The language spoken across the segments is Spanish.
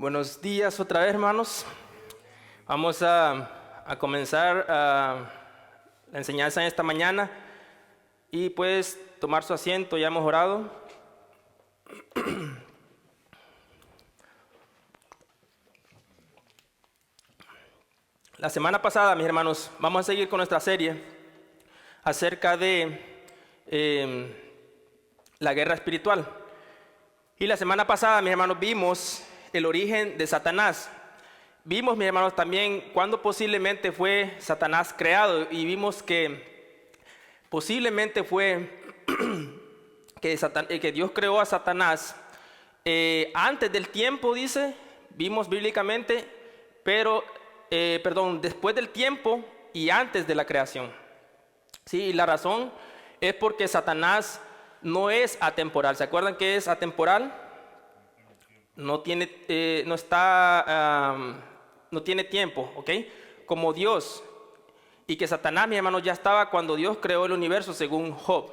Buenos días otra vez, hermanos. Vamos a comenzar la enseñanza en esta mañana y puedes tomar su asiento, ya hemos orado. La semana pasada, mis hermanos, vamos a seguir con nuestra serie acerca de la guerra espiritual. Y la semana pasada, mis hermanos, vimos el origen de Satanás. Vimos, mis hermanos, también cuándo posiblemente fue Satanás creado, y vimos que posiblemente fue que Dios creó a Satanás antes del tiempo, dice, vimos bíblicamente, pero después del tiempo y antes de la creación. Sí, y la razón es porque Satanás no es atemporal. ¿Se acuerdan que es atemporal? No tiene tiempo, ¿ok? Como Dios. Y que Satanás, mis hermanos, ya estaba cuando Dios creó el universo, según Job.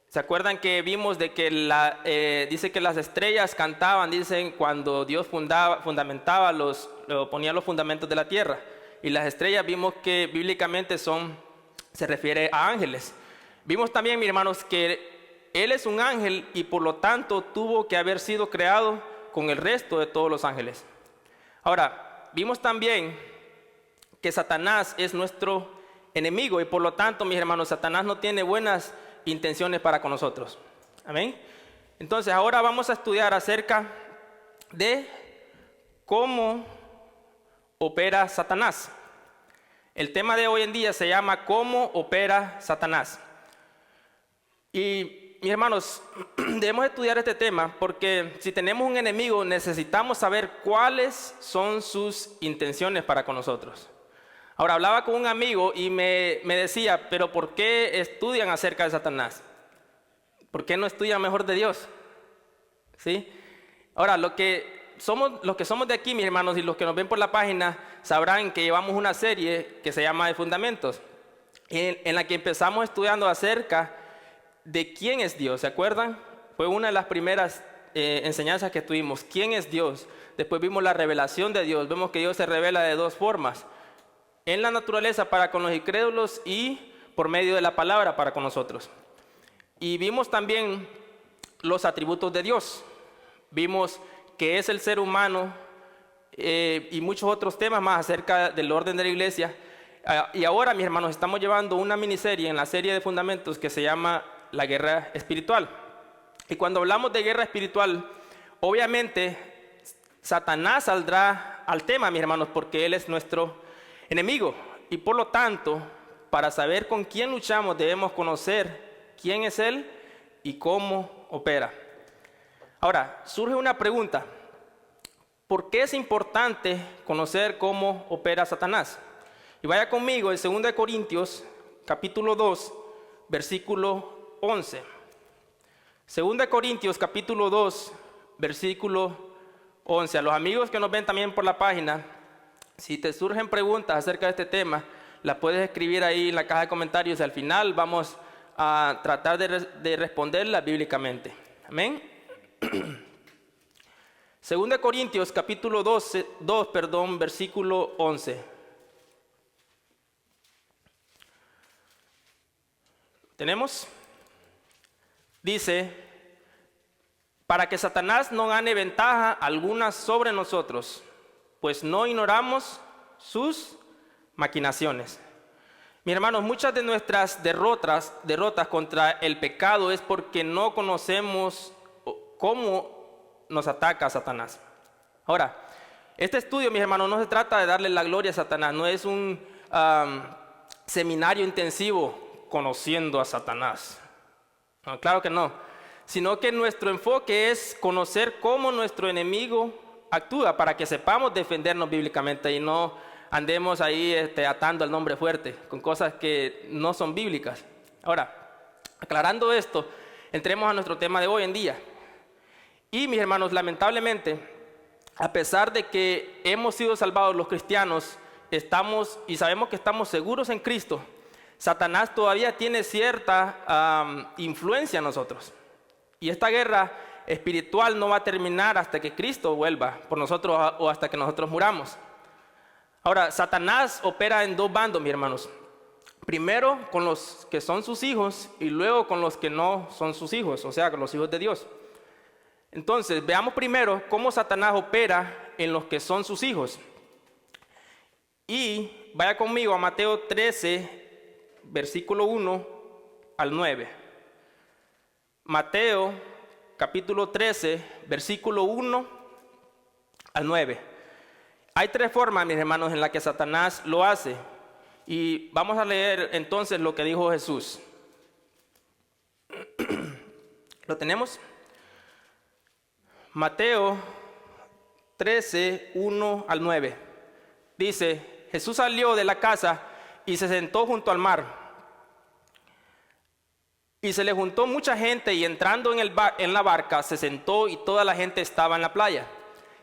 ¿Se acuerdan que vimos de que dice que las estrellas cantaban, dicen, cuando Dios ponía los fundamentos de la tierra? Y las estrellas vimos que bíblicamente se refiere a ángeles. Vimos también, mis hermanos, que Él es un ángel y por lo tanto tuvo que haber sido creado con el resto de todos los ángeles. Ahora, vimos también que Satanás es nuestro enemigo y por lo tanto, mis hermanos, Satanás no tiene buenas intenciones para con nosotros. Amén. Entonces, ahora vamos a estudiar acerca de cómo opera Satanás. El tema de hoy en día se llama ¿Cómo opera Satanás? Y mis hermanos, debemos estudiar este tema porque si tenemos un enemigo necesitamos saber cuáles son sus intenciones para con nosotros. Ahora, hablaba con un amigo y me decía, pero ¿por qué estudian acerca de Satanás? ¿Por qué no estudian mejor de Dios? ¿Sí? Ahora, los que somos de aquí, mis hermanos, y los que nos ven por la página, sabrán que llevamos una serie que se llama de Fundamentos, en la que empezamos estudiando acerca de quién es Dios. ¿Se acuerdan? Fue una de las primeras enseñanzas que tuvimos. ¿Quién es Dios? Después vimos la revelación de Dios. Vemos que Dios se revela de dos formas: en la naturaleza para con los incrédulos y por medio de la palabra para con nosotros. Y vimos también los atributos de Dios. Vimos que es el ser humano y muchos otros temas más acerca del orden de la iglesia. Y ahora, mis hermanos, estamos llevando una miniserie en la serie de Fundamentos que se llama la guerra espiritual. Y cuando hablamos de guerra espiritual, obviamente Satanás saldrá al tema, mis hermanos, porque él es nuestro enemigo. Y por lo tanto, para saber con quién luchamos, debemos conocer quién es él y cómo opera. Ahora, surge una pregunta: ¿por qué es importante conocer cómo opera Satanás? Y vaya conmigo en 2 Corintios, capítulo 2, versículo 11. 2 Corintios, capítulo 2, versículo 11. A los amigos que nos ven también por la página, si te surgen preguntas acerca de este tema, las puedes escribir ahí en la caja de comentarios y al final vamos a tratar de responderlas bíblicamente. Amén. 2 Corintios, capítulo 2, versículo 11. ¿Tenemos? Dice: para que Satanás no gane ventaja alguna sobre nosotros, pues no ignoramos sus maquinaciones. Mis hermanos, muchas de nuestras derrotas contra el pecado es porque no conocemos cómo nos ataca Satanás. Ahora, este estudio, mis hermanos, no se trata de darle la gloria a Satanás, no es un seminario intensivo conociendo a Satanás. No, claro que no, sino que nuestro enfoque es conocer cómo nuestro enemigo actúa para que sepamos defendernos bíblicamente y no andemos ahí atando al nombre fuerte con cosas que no son bíblicas. Ahora, aclarando esto, entremos a nuestro tema de hoy en día. Y mis hermanos, lamentablemente, a pesar de que hemos sido salvados los cristianos, y sabemos que estamos seguros en Cristo, Satanás todavía tiene cierta influencia en nosotros. Y esta guerra espiritual no va a terminar hasta que Cristo vuelva por nosotros o hasta que nosotros muramos. Ahora, Satanás opera en dos bandos, mis hermanos. Primero con los que son sus hijos y luego con los que no son sus hijos, o sea, con los hijos de Dios. Entonces, veamos primero cómo Satanás opera en los que son sus hijos. Y vaya conmigo a Mateo 13, versículo 1 al 9. Mateo capítulo 13, versículo 1 al 9. Hay tres formas, mis hermanos, en las que Satanás lo hace. Y vamos a leer entonces lo que dijo Jesús. ¿Lo tenemos? Mateo 13, 1 al 9. Dice, Jesús salió de la casa y se sentó junto al mar. Y se le juntó mucha gente y entrando en la barca se sentó y toda la gente estaba en la playa.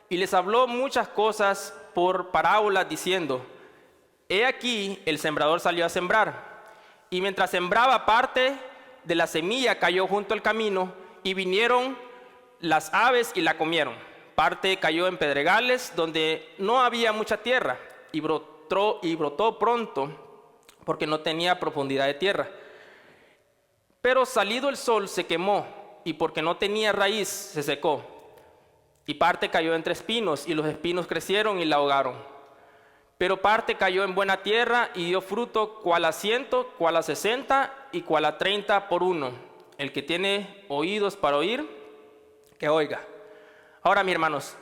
Y les habló muchas cosas por parábolas diciendo, he aquí el sembrador salió a sembrar. Y mientras sembraba, parte de la semilla cayó junto al camino y vinieron las aves y la comieron. Parte cayó en pedregales donde no había mucha tierra y brotó pronto porque no tenía profundidad de tierra. Pero salido el sol se quemó y porque no tenía raíz se secó. Y parte cayó entre espinos y los espinos crecieron y la ahogaron. Pero parte cayó en buena tierra y dio fruto cual a 100, cual a 60 y cual a 30 por uno. El que tiene oídos para oír, que oiga. Ahora, mis hermanos,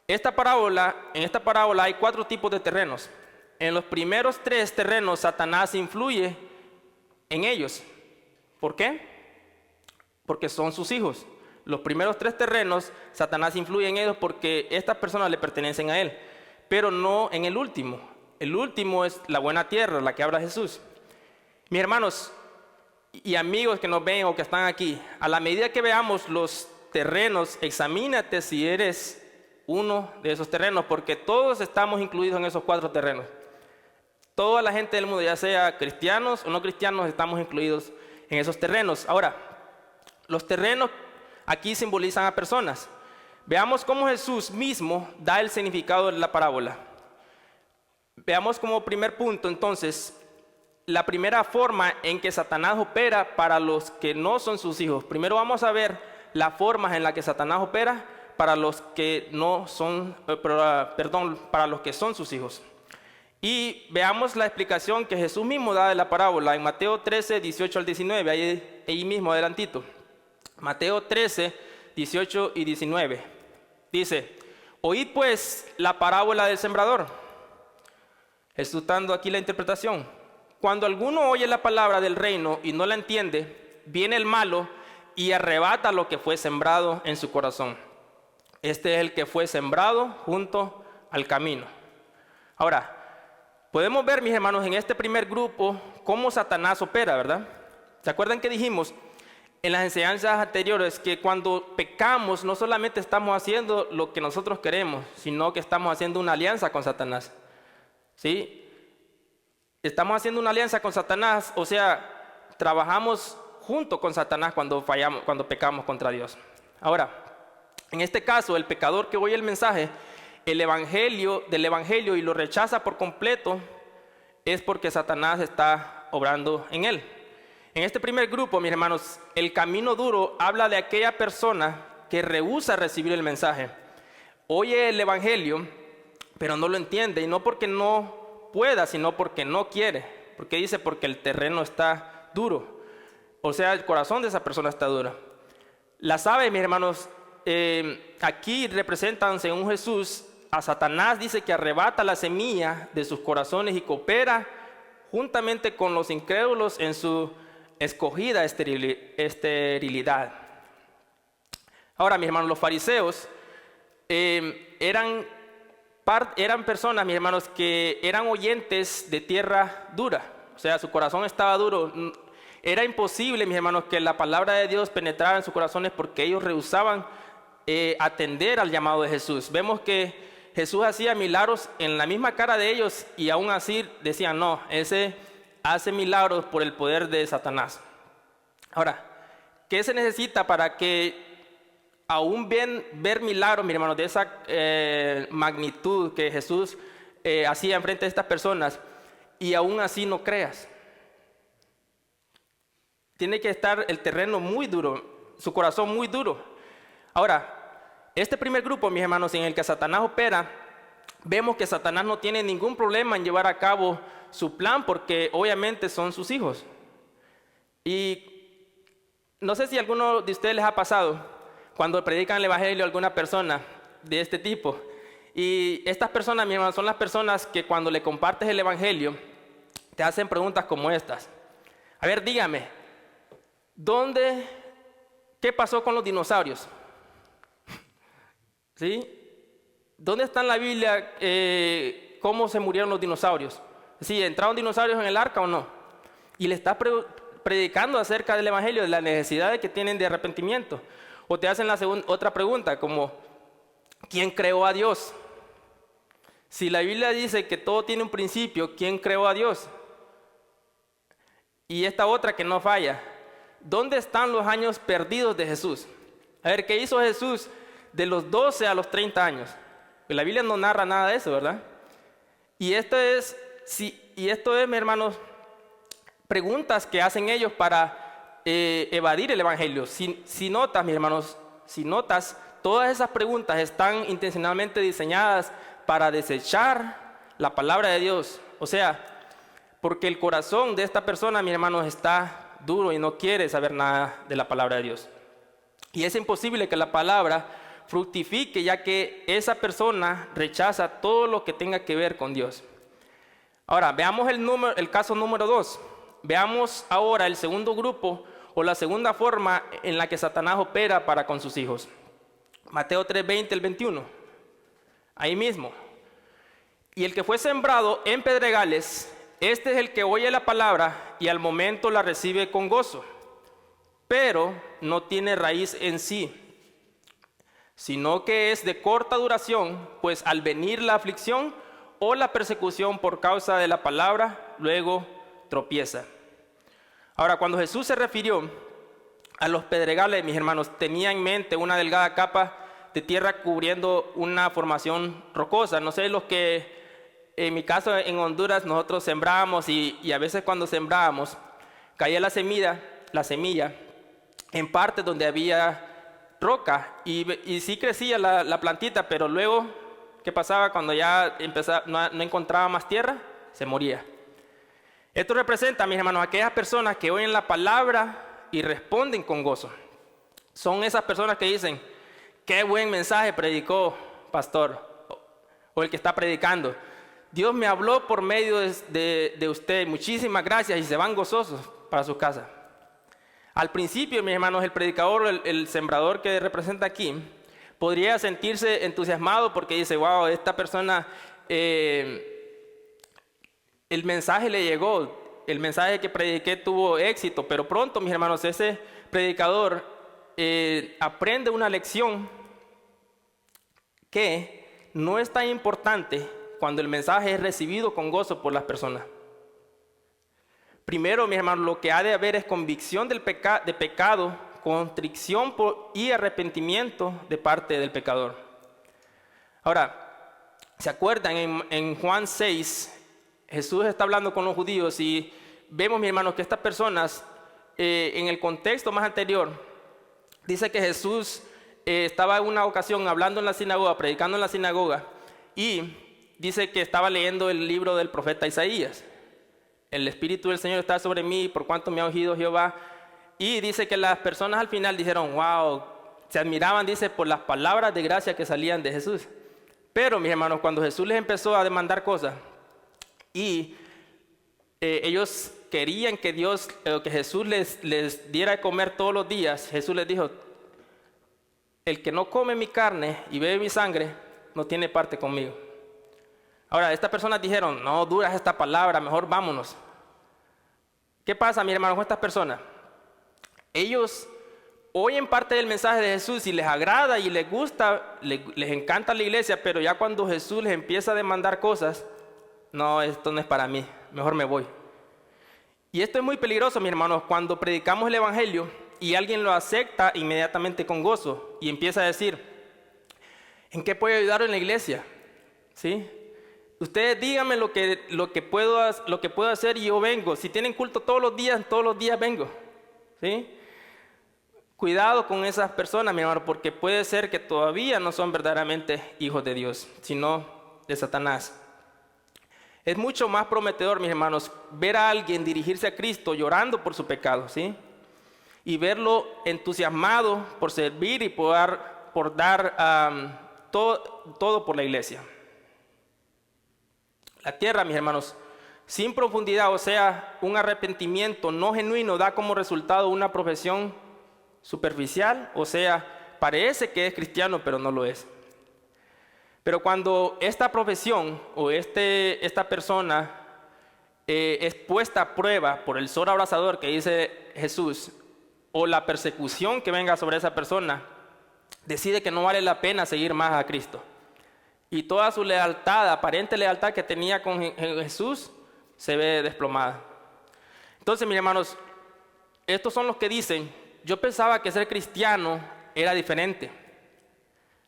en esta parábola hay 4 tipos de terrenos. En los primeros 3 terrenos, Satanás influye en ellos. ¿Por qué? Porque son sus hijos. Los primeros 3 terrenos, Satanás influye en ellos porque estas personas le pertenecen a él. Pero no en el último. El último es la buena tierra, la que habla Jesús. Mis hermanos y amigos que nos ven o que están aquí, a la medida que veamos los terrenos, examínate si eres uno de esos terrenos, porque todos estamos incluidos en esos 4 terrenos. Toda la gente del mundo, ya sea cristianos o no cristianos, estamos incluidos en esos terrenos. Ahora, los terrenos aquí simbolizan a personas. Veamos cómo Jesús mismo da el significado de la parábola. Veamos como primer punto, entonces, la primera forma en que Satanás opera para los que no son sus hijos. Primero vamos a ver las formas en las que Satanás opera para los que no son, para los que son sus hijos. Y veamos la explicación que Jesús mismo da de la parábola en Mateo 13, 18 al 19, ahí mismo adelantito. Mateo 13, 18 y 19. Dice, oíd pues la parábola del sembrador. Jesús dando aquí la interpretación. Cuando alguno oye la palabra del reino y no la entiende, viene el malo y arrebata lo que fue sembrado en su corazón. Este es el que fue sembrado junto al camino. Ahora, podemos ver, mis hermanos, en este primer grupo, cómo Satanás opera, ¿verdad? ¿Se acuerdan que dijimos en las enseñanzas anteriores que cuando pecamos no solamente estamos haciendo lo que nosotros queremos, sino que estamos haciendo una alianza con Satanás? ¿Sí? Estamos haciendo una alianza con Satanás, o sea, trabajamos junto con Satanás cuando fallamos, cuando pecamos contra Dios. Ahora, en este caso, el pecador que oye el mensaje, del evangelio y lo rechaza por completo, es porque Satanás está obrando en él. En este primer grupo, mis hermanos, el camino duro habla de aquella persona que rehúsa recibir el mensaje. Oye el evangelio, pero no lo entiende, y no porque no pueda, sino porque no quiere. Porque dice, porque el terreno está duro. O sea, el corazón de esa persona está duro. Las aves, mis hermanos, aquí representan, según Jesús, a Satanás. Dice que arrebata la semilla de sus corazones y coopera juntamente con los incrédulos en su escogida esterilidad. Ahora, mis hermanos, los fariseos eran personas, mis hermanos, que eran oyentes de tierra dura. O sea, su corazón estaba duro. Era imposible, mis hermanos, que la palabra de Dios penetrara en sus corazones porque ellos rehusaban atender al llamado de Jesús. Vemos que Jesús hacía milagros en la misma cara de ellos y aún así decían, no, ese hace milagros por el poder de Satanás. Ahora, ¿qué se necesita para que aún ver milagros, mi hermano, de esa magnitud que Jesús hacía enfrente de estas personas, y aún así no creas. Tiene que estar el terreno muy duro, su corazón muy duro. Ahora, este primer grupo, mis hermanos, en el que Satanás opera, vemos que Satanás no tiene ningún problema en llevar a cabo su plan, porque obviamente son sus hijos. Y no sé si a alguno de ustedes les ha pasado cuando predican el evangelio a alguna persona de este tipo. Y estas personas, mis hermanos, son las personas que cuando le compartes el evangelio te hacen preguntas como estas. A ver, dígame, ¿qué pasó con los dinosaurios? ¿Sí? ¿Dónde está en la Biblia cómo se murieron los dinosaurios? ¿Sí, entraron dinosaurios en el arca o no? Y le está predicando acerca del evangelio, de la necesidad que tienen de arrepentimiento. O te hacen otra pregunta como, ¿quién creó a Dios? Si la Biblia dice que todo tiene un principio, ¿quién creó a Dios? Y esta otra que no falla, ¿dónde están los años perdidos de Jesús? A ver, ¿qué hizo Jesús de los 12 a los 30 años? Pues la Biblia no narra nada de eso, ¿verdad? Y esto es, mis hermanos, preguntas que hacen ellos para evadir el evangelio. Si notas, mis hermanos, todas esas preguntas están intencionalmente diseñadas para desechar la palabra de Dios. O sea, porque el corazón de esta persona, mis hermanos, está duro y no quiere saber nada de la palabra de Dios. Y es imposible que la palabra fructifique, ya que esa persona rechaza todo lo que tenga que ver con Dios. Ahora, veamos el caso número 2. Veamos ahora el segundo grupo o la segunda forma en la que Satanás opera para con sus hijos. Mateo 3:20 al 21. Ahí mismo. Y el que fue sembrado en pedregales, este es el que oye la palabra y al momento la recibe con gozo, pero no tiene raíz en sí, sino que es de corta duración, pues al venir la aflicción o la persecución por causa de la palabra, luego tropieza. Ahora, cuando Jesús se refirió a los pedregales, mis hermanos, tenía en mente una delgada capa de tierra cubriendo una formación rocosa. No sé, los que en mi caso en Honduras nosotros sembrábamos y a veces cuando sembrábamos caía la semilla en partes donde había roca y sí crecía la plantita, pero luego, ¿qué pasaba? Cuando ya no encontraba más tierra, se moría. Esto representa, mis hermanos, aquellas personas que oyen la palabra y responden con gozo. Son esas personas que dicen, qué buen mensaje predicó, pastor, o el que está predicando. Dios me habló por medio de usted, muchísimas gracias, y se van gozosos para su casa. Al principio, mis hermanos, el predicador, el sembrador que representa aquí, podría sentirse entusiasmado porque dice, wow, esta persona, el mensaje le llegó, el mensaje que prediqué tuvo éxito, pero pronto, mis hermanos, ese predicador aprende una lección que no es tan importante cuando el mensaje es recibido con gozo por las personas. Primero, mis hermanos, lo que ha de haber es convicción de pecado, contrición y arrepentimiento de parte del pecador. Ahora, ¿se acuerdan? En Juan 6, Jesús está hablando con los judíos y vemos, mis hermanos, que estas personas, en el contexto más anterior, dice que Jesús estaba en una ocasión hablando en la sinagoga, predicando en la sinagoga, y dice que estaba leyendo el libro del profeta Isaías. El Espíritu del Señor está sobre mí, por cuanto me ha ungido Jehová. Y dice que las personas al final dijeron, wow, se admiraban, dice, por las palabras de gracia que salían de Jesús. Pero, mis hermanos, cuando Jesús les empezó a demandar cosas y ellos querían que Jesús les diera de comer todos los días, Jesús les dijo, el que no come mi carne y bebe mi sangre, no tiene parte conmigo. Ahora, estas personas dijeron, no duras esta palabra, mejor vámonos. ¿Qué pasa, mi hermano, con estas personas? Ellos oyen parte del mensaje de Jesús y les agrada y les gusta, les encanta la iglesia, pero ya cuando Jesús les empieza a demandar cosas, no, esto no es para mí, mejor me voy. Y esto es muy peligroso, mis hermanos, cuando predicamos el evangelio y alguien lo acepta inmediatamente con gozo y empieza a decir, ¿en qué puedo ayudar en la iglesia? ¿Sí? Ustedes díganme lo que puedo hacer y yo vengo. Si tienen culto todos los días vengo. ¿Sí? Cuidado con esas personas, mi hermano, porque puede ser que todavía no son verdaderamente hijos de Dios, sino de Satanás. Es mucho más prometedor, mis hermanos, ver a alguien dirigirse a Cristo llorando por su pecado, ¿sí? Y verlo entusiasmado por servir y por dar todo por la iglesia. La tierra, mis hermanos, sin profundidad, o sea, un arrepentimiento no genuino, da como resultado una profesión superficial, o sea, parece que es cristiano, pero no lo es. Pero cuando esta profesión o esta persona es puesta a prueba por el sol abrasador que dice Jesús, o la persecución que venga sobre esa persona, decide que no vale la pena seguir más a Cristo. Y toda su lealtad, aparente lealtad que tenía con Jesús, se ve desplomada. Entonces, mis hermanos, estos son los que dicen, yo pensaba que ser cristiano era diferente.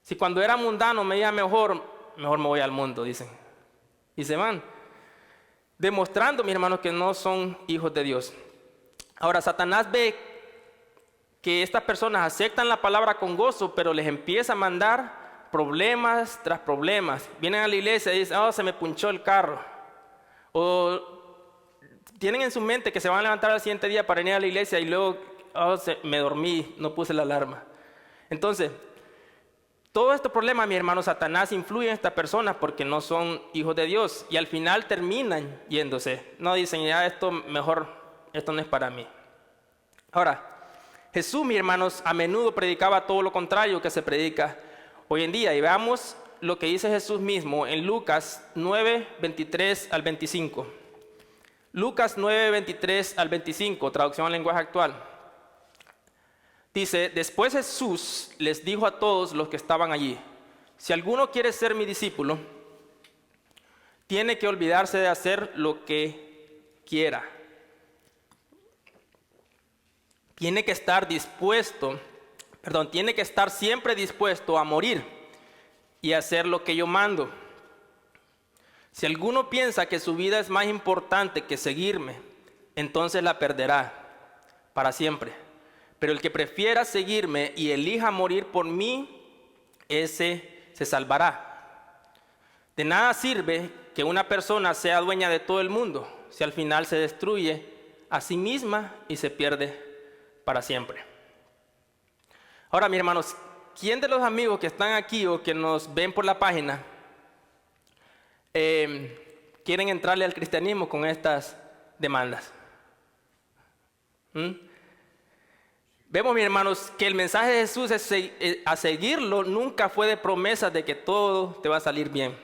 Si cuando era mundano me iba mejor me voy al mundo, dicen. Y se van, demostrando, mis hermanos, que no son hijos de Dios. Ahora, Satanás ve que estas personas aceptan la palabra con gozo, pero les empieza a mandar problemas tras problemas. Vienen a la iglesia y dicen, se me punchó el carro. O tienen en su mente que se van a levantar al siguiente día para venir a la iglesia y luego, me dormí, no puse la alarma. Entonces, todos estos problemas, mi hermano, Satanás influye en estas personas porque no son hijos de Dios y al final terminan yéndose. No dicen, ya esto no es para mí. Ahora, Jesús, mis hermanos, a menudo predicaba todo lo contrario que se predica hoy en día. Y veamos lo que dice Jesús mismo en Lucas 9, 23 al 25. Lucas 9, 23 al 25, traducción al lenguaje actual. Dice, después Jesús les dijo a todos los que estaban allí, si alguno quiere ser mi discípulo, tiene que olvidarse de hacer lo que quiera. Tiene que estar siempre dispuesto a morir y hacer lo que yo mando. Si alguno piensa que su vida es más importante que seguirme, entonces la perderá para siempre. Pero el que prefiera seguirme y elija morir por mí, ese se salvará. De nada sirve que una persona sea dueña de todo el mundo, si al final se destruye a sí misma y se pierde para siempre. Ahora, mis hermanos, ¿quién de los amigos que están aquí o que nos ven por la página quieren entrarle al cristianismo con estas demandas? Vemos, mis hermanos, que el mensaje de Jesús a seguirlo nunca fue de promesas de que todo te va a salir bien.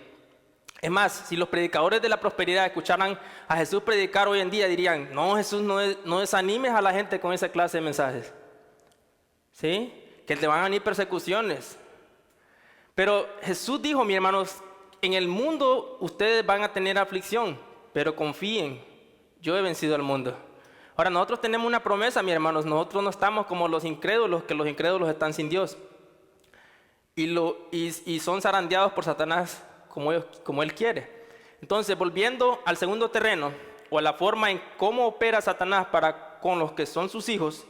Es más, si los predicadores de la prosperidad escucharan a Jesús predicar hoy en día, dirían, no, Jesús, no desanimes a la gente con esa clase de mensajes. ¿Sí? Que te van a venir persecuciones. Pero Jesús dijo, mis hermanos, en el mundo ustedes van a tener aflicción, pero confíen, yo he vencido al mundo. Ahora, nosotros tenemos una promesa, mis hermanos, nosotros no estamos como los incrédulos, que los incrédulos están sin Dios. Y son zarandeados por Satanás como él quiere. Entonces, volviendo al segundo terreno, o a la forma en cómo opera Satanás con los que son sus hijos,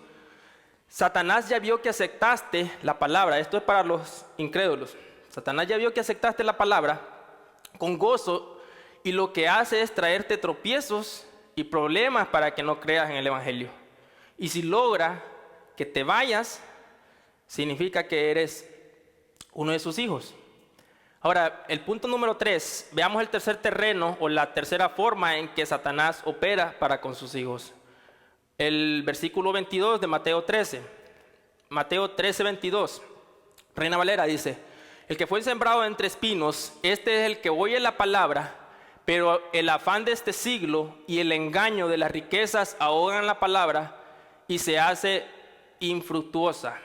Satanás ya vio que aceptaste la palabra. Esto es para los incrédulos. Satanás ya vio que aceptaste la palabra con gozo y lo que hace es traerte tropiezos y problemas para que no creas en el evangelio. Y si logra que te vayas, significa que eres uno de sus hijos. Ahora, el punto número 3, veamos el tercer terreno o la tercera forma en que Satanás opera para con sus hijos. El versículo 22 de Mateo 13. Mateo 13, 22. Reina Valera dice, el que fue sembrado entre espinos, este es el que oye la palabra, pero el afán de este siglo y el engaño de las riquezas ahogan la palabra y se hace infructuosa.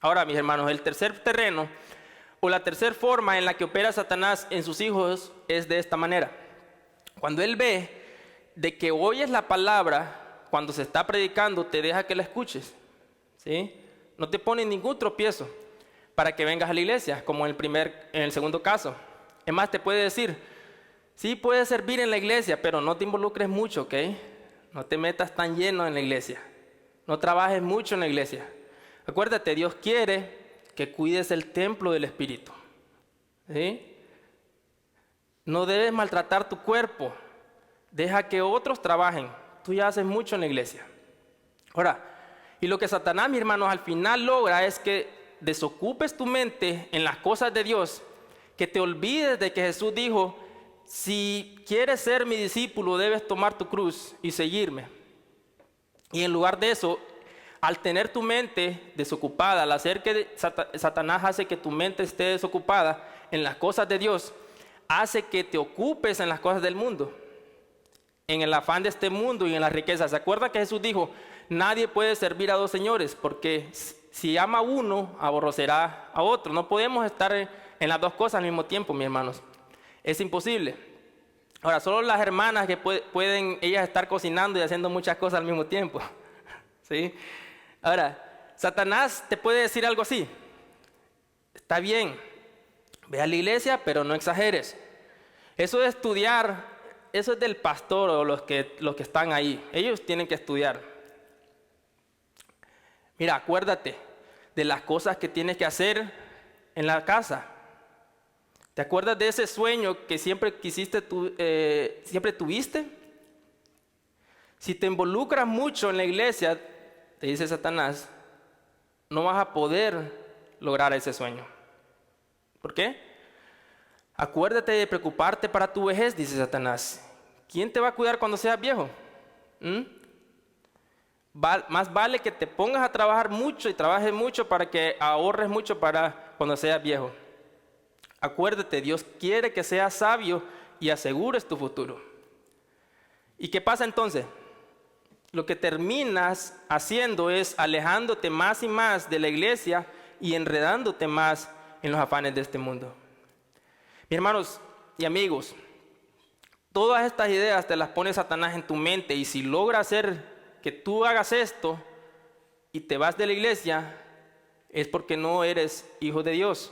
Ahora, mis hermanos, el tercer terreno o la tercera forma en la que opera Satanás en sus hijos es de esta manera. Cuando él ve de que oyes la palabra, cuando se está predicando, te deja que la escuches, ¿sí? No te pone ningún tropiezo para que vengas a la iglesia, como en el segundo caso. Es más, te puede decir, sí, puedes servir en la iglesia, pero no te involucres mucho, ¿ok? No te metas tan lleno en la iglesia. No trabajes mucho en la iglesia. Acuérdate, Dios quiere que cuides el templo del Espíritu, ¿sí? No debes maltratar tu cuerpo. Deja que otros trabajen. Tú ya haces mucho en la iglesia. Ahora, y lo que Satanás, mis hermanos, al final logra es que desocupes tu mente en las cosas de Dios, que te olvides de que Jesús dijo, si quieres ser mi discípulo, debes tomar tu cruz y seguirme. Y en lugar de eso, al tener tu mente desocupada, al hacer que Satanás hace que tu mente esté desocupada en las cosas de Dios, hace que te ocupes en las cosas del mundo, en el afán de este mundo y en las riquezas. ¿Se acuerdan que Jesús dijo, nadie puede servir a dos señores, porque si ama a uno, aborrecerá a otro? No podemos estar en las dos cosas al mismo tiempo, mis hermanos. Es imposible. Ahora, solo las hermanas que pueden ellas estar cocinando y haciendo muchas cosas al mismo tiempo, ¿sí? Ahora, Satanás te puede decir algo así. Está bien, ve a la iglesia, pero no exageres. Eso de estudiar, eso es del pastor o los que están ahí. Ellos tienen que estudiar. Mira, acuérdate de las cosas que tienes que hacer en la casa. ¿Te acuerdas de ese sueño que siempre siempre tuviste? Si te involucras mucho en la iglesia, te dice Satanás, no vas a poder lograr ese sueño. ¿Por qué? Acuérdate de preocuparte para tu vejez, dice Satanás. ¿Quién te va a cuidar cuando seas viejo? Más vale que te pongas a trabajar mucho y trabajes mucho para que ahorres mucho para cuando seas viejo. Acuérdate, Dios quiere que seas sabio y asegures tu futuro. ¿Y qué pasa entonces? Lo que terminas haciendo es alejándote más y más de la iglesia y enredándote más en los afanes de este mundo. Mis hermanos y amigos, todas estas ideas te las pone Satanás en tu mente, y si logra hacer que tú hagas esto y te vas de la iglesia, es porque no eres hijo de Dios.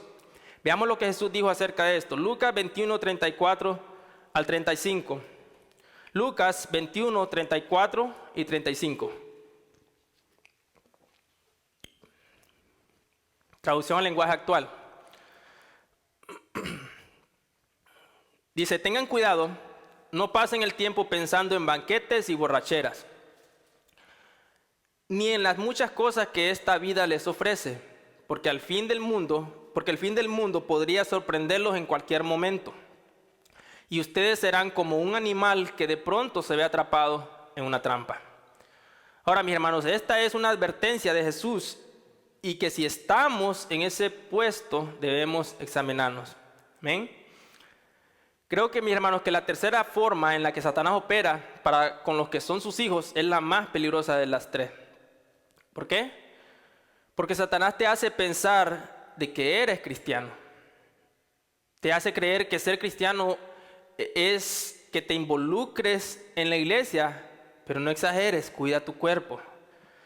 Veamos lo que Jesús dijo acerca de esto. Lucas 21, 34 al 35. Lucas 21, 34 y 35. Traducción al lenguaje actual. Dice, tengan cuidado, no pasen el tiempo pensando en banquetes y borracheras, ni en las muchas cosas que esta vida les ofrece, porque el fin del mundo podría sorprenderlos en cualquier momento. Y ustedes serán como un animal que de pronto se ve atrapado en una trampa. Ahora, mis hermanos, esta es una advertencia de Jesús, y que si estamos en ese puesto debemos examinarnos. ¿Amén? Creo que, mis hermanos, que la tercera forma en la que Satanás opera con los que son sus hijos es la más peligrosa de las tres. ¿Por qué? Porque Satanás te hace pensar de que eres cristiano. Te hace creer que ser cristiano es que te involucres en la iglesia, pero no exageres, cuida tu cuerpo.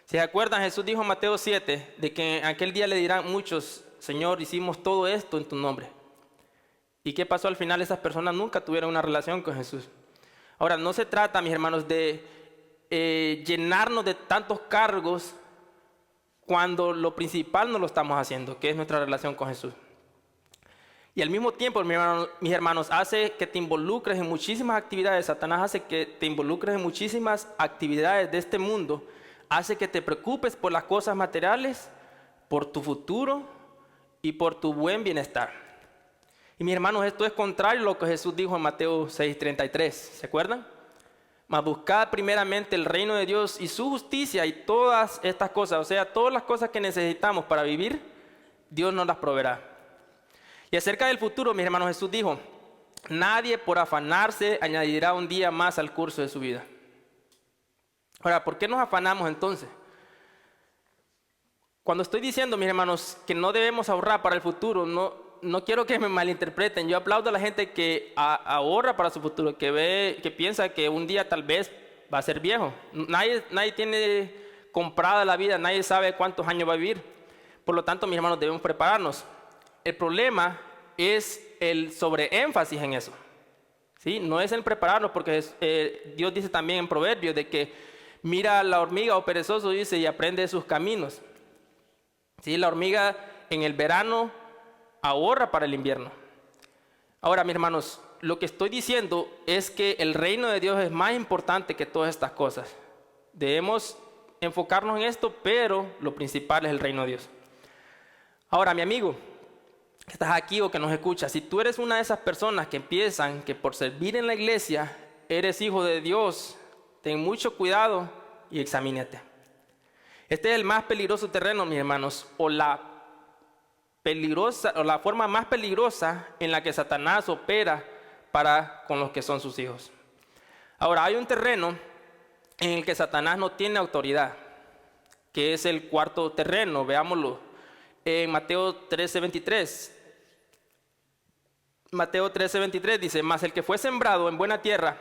Si se acuerdan, Jesús dijo en Mateo 7 de que en aquel día le dirán muchos, Señor, hicimos todo esto en tu nombre. ¿Y qué pasó al final? Esas personas nunca tuvieron una relación con Jesús. Ahora, no se trata, mis hermanos, de llenarnos de tantos cargos cuando lo principal no lo estamos haciendo, que es nuestra relación con Jesús. Y al mismo tiempo, mis hermanos, hace que te involucres en muchísimas actividades. Satanás hace que te involucres en muchísimas actividades de este mundo. Hace que te preocupes por las cosas materiales, por tu futuro y por tu buen bienestar. Y mis hermanos, esto es contrario a lo que Jesús dijo en Mateo 6:33. ¿Se acuerdan? Mas buscad primeramente el reino de Dios y su justicia, y todas estas cosas, o sea, todas las cosas que necesitamos para vivir, Dios nos las proveerá. Y acerca del futuro, mis hermanos, Jesús dijo, nadie por afanarse añadirá un día más al curso de su vida. Ahora, ¿por qué nos afanamos entonces? Cuando estoy diciendo, mis hermanos, que no debemos ahorrar para el futuro, no quiero que me malinterpreten. Yo aplaudo a la gente que ahorra para su futuro, que piensa que un día tal vez va a ser viejo. Nadie tiene comprada la vida, nadie sabe cuántos años va a vivir. Por lo tanto, mis hermanos, debemos prepararnos. El problema es el sobreénfasis en eso, ¿sí? No es el prepararnos, porque Dios dice también en Proverbios de que mira a la hormiga o perezoso, dice, y aprende de sus caminos. ¿Sí? La hormiga en el verano ahorra para el invierno. Ahora, mis hermanos, lo que estoy diciendo es que el reino de Dios es más importante que todas estas cosas. Debemos enfocarnos en esto, pero lo principal es el reino de Dios. Ahora, mi amigo, que estás aquí o que nos escuchas, si tú eres una de esas personas que piensan que por servir en la iglesia eres hijo de Dios, ten mucho cuidado y examínate. Este es el más peligroso terreno, mis hermanos, o la forma más peligrosa en la que Satanás opera para con los que son sus hijos. Ahora, hay un terreno en el que Satanás no tiene autoridad, que es el cuarto terreno. Veámoslo en Mateo 13:23. Mateo 13:23 dice: mas el que fue sembrado en buena tierra,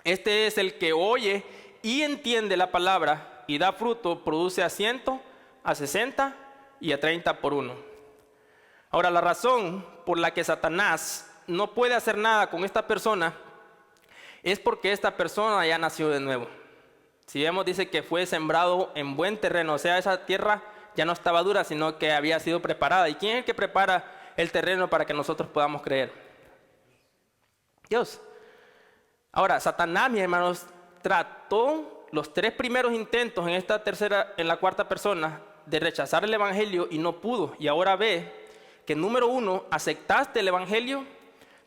este es el que oye y entiende la palabra y da fruto, produce a 100, a 60 y a 30 por uno. Ahora, la razón por la que Satanás no puede hacer nada con esta persona es porque esta persona ya nació de nuevo. Si vemos, dice que fue sembrado en buen terreno, o sea, esa tierra ya no estaba dura, sino que había sido preparada. ¿Y quién es el que prepara el terreno para que nosotros podamos creer? Dios. Ahora, Satanás, mis hermanos, trató los 3 primeros intentos en la cuarta persona de rechazar el evangelio y no pudo. Y ahora ve que número 1, aceptaste el evangelio.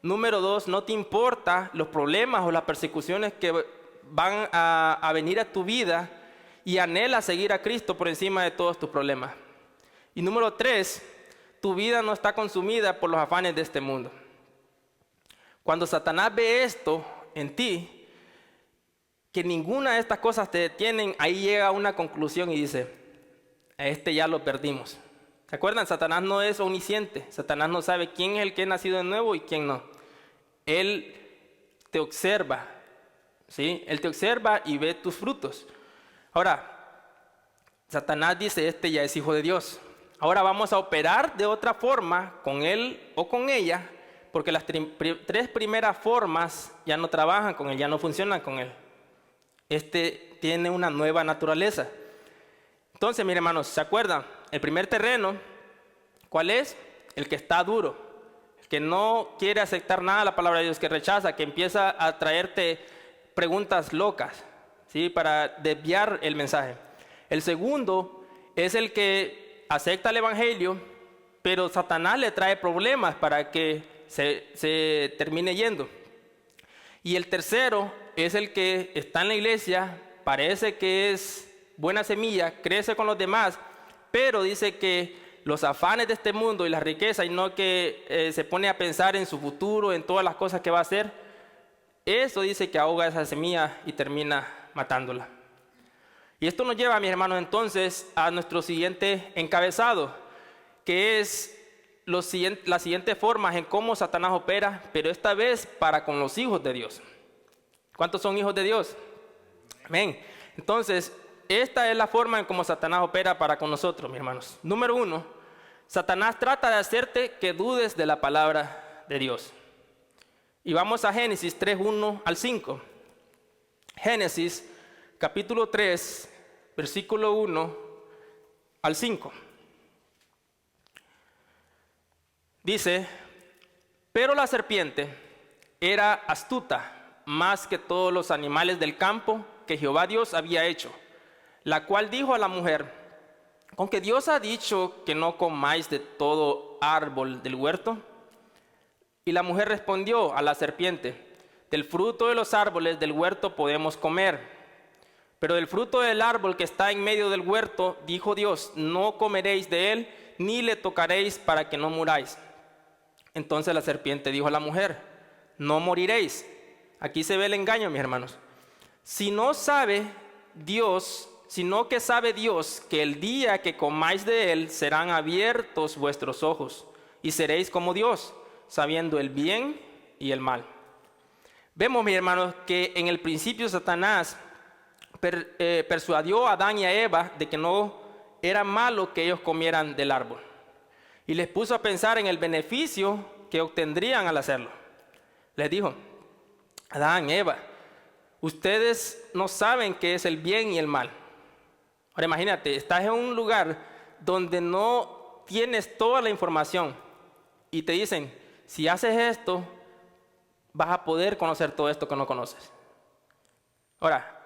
Número 2, no te importa los problemas o las persecuciones que van a venir a tu vida y anhela seguir a Cristo por encima de todos tus problemas. Y número 3, tu vida no está consumida por los afanes de este mundo. Cuando Satanás ve esto en ti, que ninguna de estas cosas te detienen, ahí llega a una conclusión y dice: a este ya lo perdimos. ¿Se acuerdan? Satanás no es omnisciente. Satanás no sabe quién es el que ha nacido de nuevo y quién no. Él te observa, ¿sí? Él te observa y ve tus frutos. Ahora, Satanás dice: este ya es hijo de Dios. Ahora vamos a operar de otra forma con él o con ella, porque las 3 primeras formas ya no trabajan con él, ya no funcionan con él. Este tiene una nueva naturaleza. Entonces, mis hermanos, ¿se acuerdan? El primer terreno, ¿cuál es? El que está duro, el que no quiere aceptar nada de la palabra de Dios, que rechaza, que empieza a traerte preguntas locas, ¿sí? Para desviar el mensaje. El segundo es el que acepta el evangelio, pero Satanás le trae problemas para que se termine yendo. Y el tercero es el que está en la iglesia, parece que es buena semilla, crece con los demás, pero dice que los afanes de este mundo y la riqueza, y no que se pone a pensar en su futuro, en todas las cosas que va a hacer, eso dice que ahoga esa semilla y termina matándola. Y esto nos lleva, mis hermanos, entonces a nuestro siguiente encabezado, que es las siguientes formas en cómo Satanás opera, pero esta vez para con los hijos de Dios. ¿Cuántos son hijos de Dios? Amén. Entonces, esta es la forma en cómo Satanás opera para con nosotros, mis hermanos. Número 1, Satanás trata de hacerte que dudes de la palabra de Dios. Y vamos a Génesis 3, 1 al 5. Génesis, capítulo 3, versículo 1 al 5. Dice: pero la serpiente era astuta más que todos los animales del campo que Jehová Dios había hecho, la cual dijo a la mujer: ¿con que Dios ha dicho que no comáis de todo árbol del huerto? Y la mujer respondió a la serpiente: del fruto de los árboles del huerto podemos comer, pero del fruto del árbol que está en medio del huerto, dijo Dios: no comeréis de él, ni le tocaréis para que no muráis. Entonces la serpiente dijo a la mujer: no moriréis. Aquí se ve el engaño, mis hermanos. Sino que sabe Dios que el día que comáis de él serán abiertos vuestros ojos y seréis como Dios, sabiendo el bien y el mal. Vemos, mis hermanos, que en el principio Satanás persuadió a Adán y a Eva de que no era malo que ellos comieran del árbol. Y les puso a pensar en el beneficio que obtendrían al hacerlo. Les dijo: Adán, Eva, ustedes no saben qué es el bien y el mal. Ahora imagínate, estás en un lugar donde no tienes toda la información y te dicen: si haces esto, vas a poder conocer todo esto que no conoces. Ahora,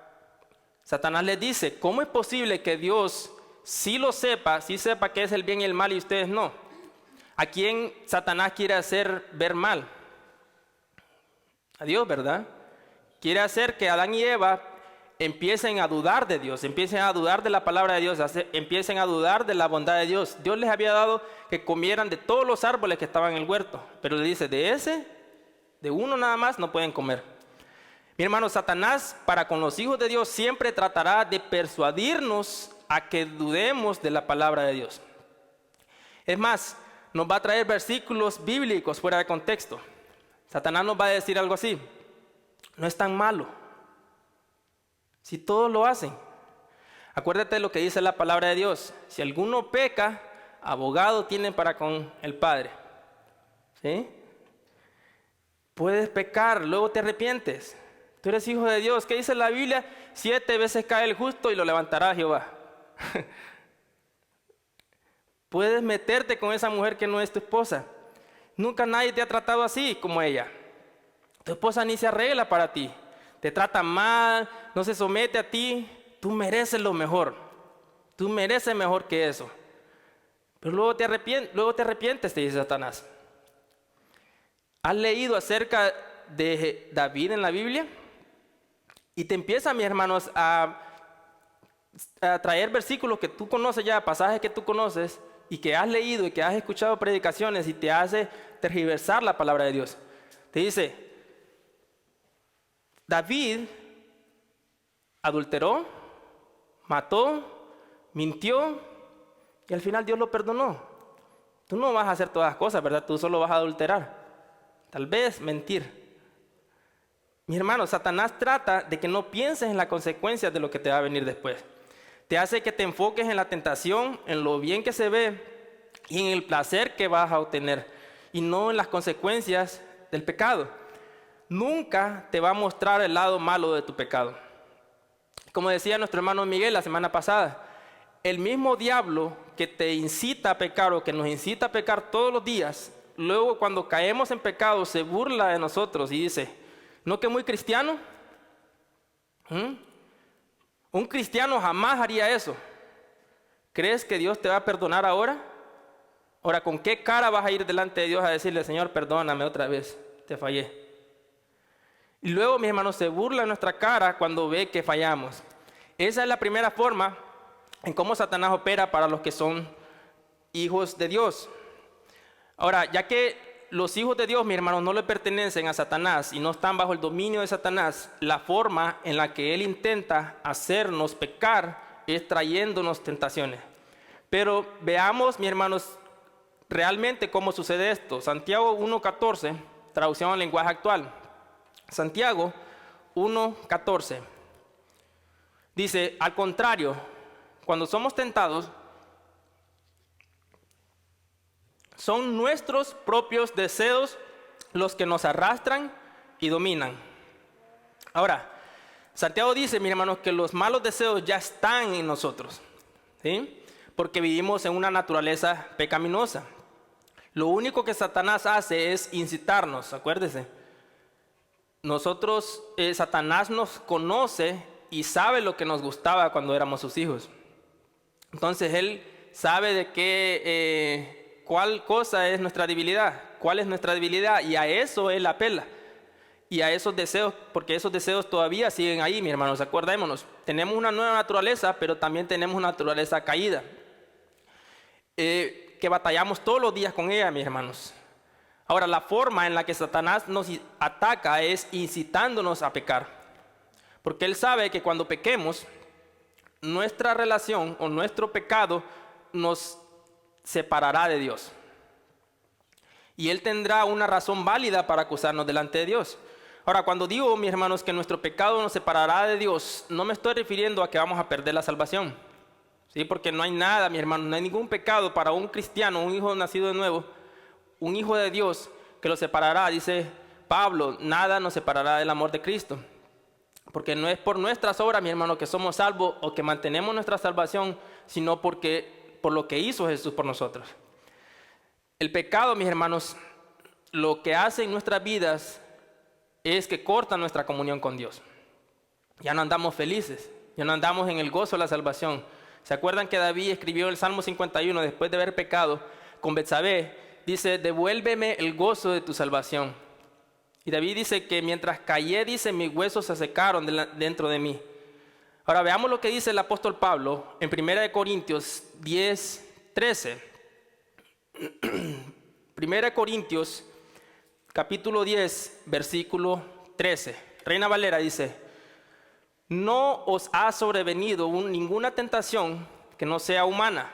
Satanás les dice: ¿cómo es posible que Dios sí lo sepa, sí sepa qué es el bien y el mal y ustedes no? ¿A quién Satanás quiere hacer ver mal? A Dios, ¿verdad? Quiere hacer que Adán y Eva empiecen a dudar de Dios, empiecen a dudar de la palabra de Dios, empiecen a dudar de la bondad de Dios. Dios les había dado que comieran de todos los árboles que estaban en el huerto, pero le dice: de uno nada más no pueden comer. Mi hermano, Satanás para con los hijos de Dios siempre tratará de persuadirnos a que dudemos de la palabra de Dios. Es más, nos va a traer versículos bíblicos fuera de contexto. Satanás nos va a decir algo así: no es tan malo, si todos lo hacen. Acuérdate de lo que dice la palabra de Dios: si alguno peca, abogado tiene para con el Padre. ¿Sí? Puedes pecar, luego te arrepientes. Tú eres hijo de Dios. ¿Qué dice la Biblia? 7 veces cae el justo y lo levantará Jehová. Puedes meterte con esa mujer que no es tu esposa. Nunca nadie te ha tratado así como ella. Tu esposa ni se arregla para ti. Te trata mal, no se somete a ti. Tú mereces lo mejor. Tú mereces mejor que eso. Pero luego te arrepientes, te dice Satanás. ¿Has leído acerca de David en la Biblia? Y te empieza, mis hermanos, a traer versículos que tú conoces ya, pasajes que tú conoces y que has leído y que has escuchado predicaciones, y te hace tergiversar la palabra de Dios. Te dice: David adulteró, mató, mintió y al final Dios lo perdonó. Tú no vas a hacer todas las cosas, ¿verdad? Tú solo vas a adulterar, tal vez mentir. Mi hermano, Satanás trata de que no pienses en las consecuencias de lo que te va a venir después. Te hace que te enfoques en la tentación, en lo bien que se ve y en el placer que vas a obtener, y no en las consecuencias del pecado. Nunca te va a mostrar el lado malo de tu pecado. Como decía nuestro hermano Miguel la semana pasada, el mismo diablo que te incita a pecar o que nos incita a pecar todos los días, luego cuando caemos en pecado se burla de nosotros y dice: ¿no que muy cristiano? Un cristiano jamás haría eso. ¿Crees que Dios te va a perdonar ahora? Ahora, ¿con qué cara vas a ir delante de Dios a decirle: Señor, perdóname otra vez, te fallé? Y luego, mis hermanos, se burla en nuestra cara cuando ve que fallamos. Esa es la primera forma en cómo Satanás opera para los que son hijos de Dios. Ahora, ya que los hijos de Dios, mis hermanos, no le pertenecen a Satanás y no están bajo el dominio de Satanás, la forma en la que él intenta hacernos pecar es trayéndonos tentaciones. Pero veamos, mis hermanos, realmente cómo sucede esto. Santiago 1:14, traducción al lenguaje actual. Santiago 1:14 dice: al contrario, cuando somos tentados, son nuestros propios deseos los que nos arrastran y dominan. Ahora, Santiago dice, mis hermanos, que los malos deseos ya están en nosotros, ¿sí? Porque vivimos en una naturaleza pecaminosa. Lo único que Satanás hace es incitarnos, acuérdese. Satanás nos conoce y sabe lo que nos gustaba cuando éramos sus hijos. Entonces él sabe de cuál cosa es nuestra debilidad, cuál es nuestra debilidad, y a eso él apela. Y a esos deseos, porque esos deseos todavía siguen ahí, mis hermanos, acordémonos. Tenemos una nueva naturaleza, pero también tenemos una naturaleza caída, que batallamos todos los días con ella, mis hermanos. Ahora, la forma en la que Satanás nos ataca es incitándonos a pecar. Porque él sabe que cuando pequemos, nuestra relación o nuestro pecado nos separará de Dios. Y él tendrá una razón válida para acusarnos delante de Dios. Ahora, cuando digo, mis hermanos, que nuestro pecado nos separará de Dios, no me estoy refiriendo a que vamos a perder la salvación. ¿Sí? Porque no hay nada, mis hermanos, no hay ningún pecado para un cristiano, un hijo nacido de nuevo, un hijo de Dios, que lo separará. Dice Pablo, nada nos separará del amor de Cristo. Porque no es por nuestras obras, mi hermano, que somos salvos o que mantenemos nuestra salvación, sino por lo que hizo Jesús por nosotros. El pecado, mis hermanos, lo que hace en nuestras vidas es que corta nuestra comunión con Dios. Ya no andamos felices, ya no andamos en el gozo de la salvación. ¿Se acuerdan que David escribió el Salmo 51 después de haber pecado con Betsabé? Dice, devuélveme el gozo de tu salvación. Y David dice que mientras callé, dice, mis huesos se secaron dentro de mí. Ahora veamos lo que dice el apóstol Pablo en 1 Corintios 10, 13. 1 Corintios capítulo 10, versículo 13. Reina Valera dice, no os ha sobrevenido ninguna tentación que no sea humana,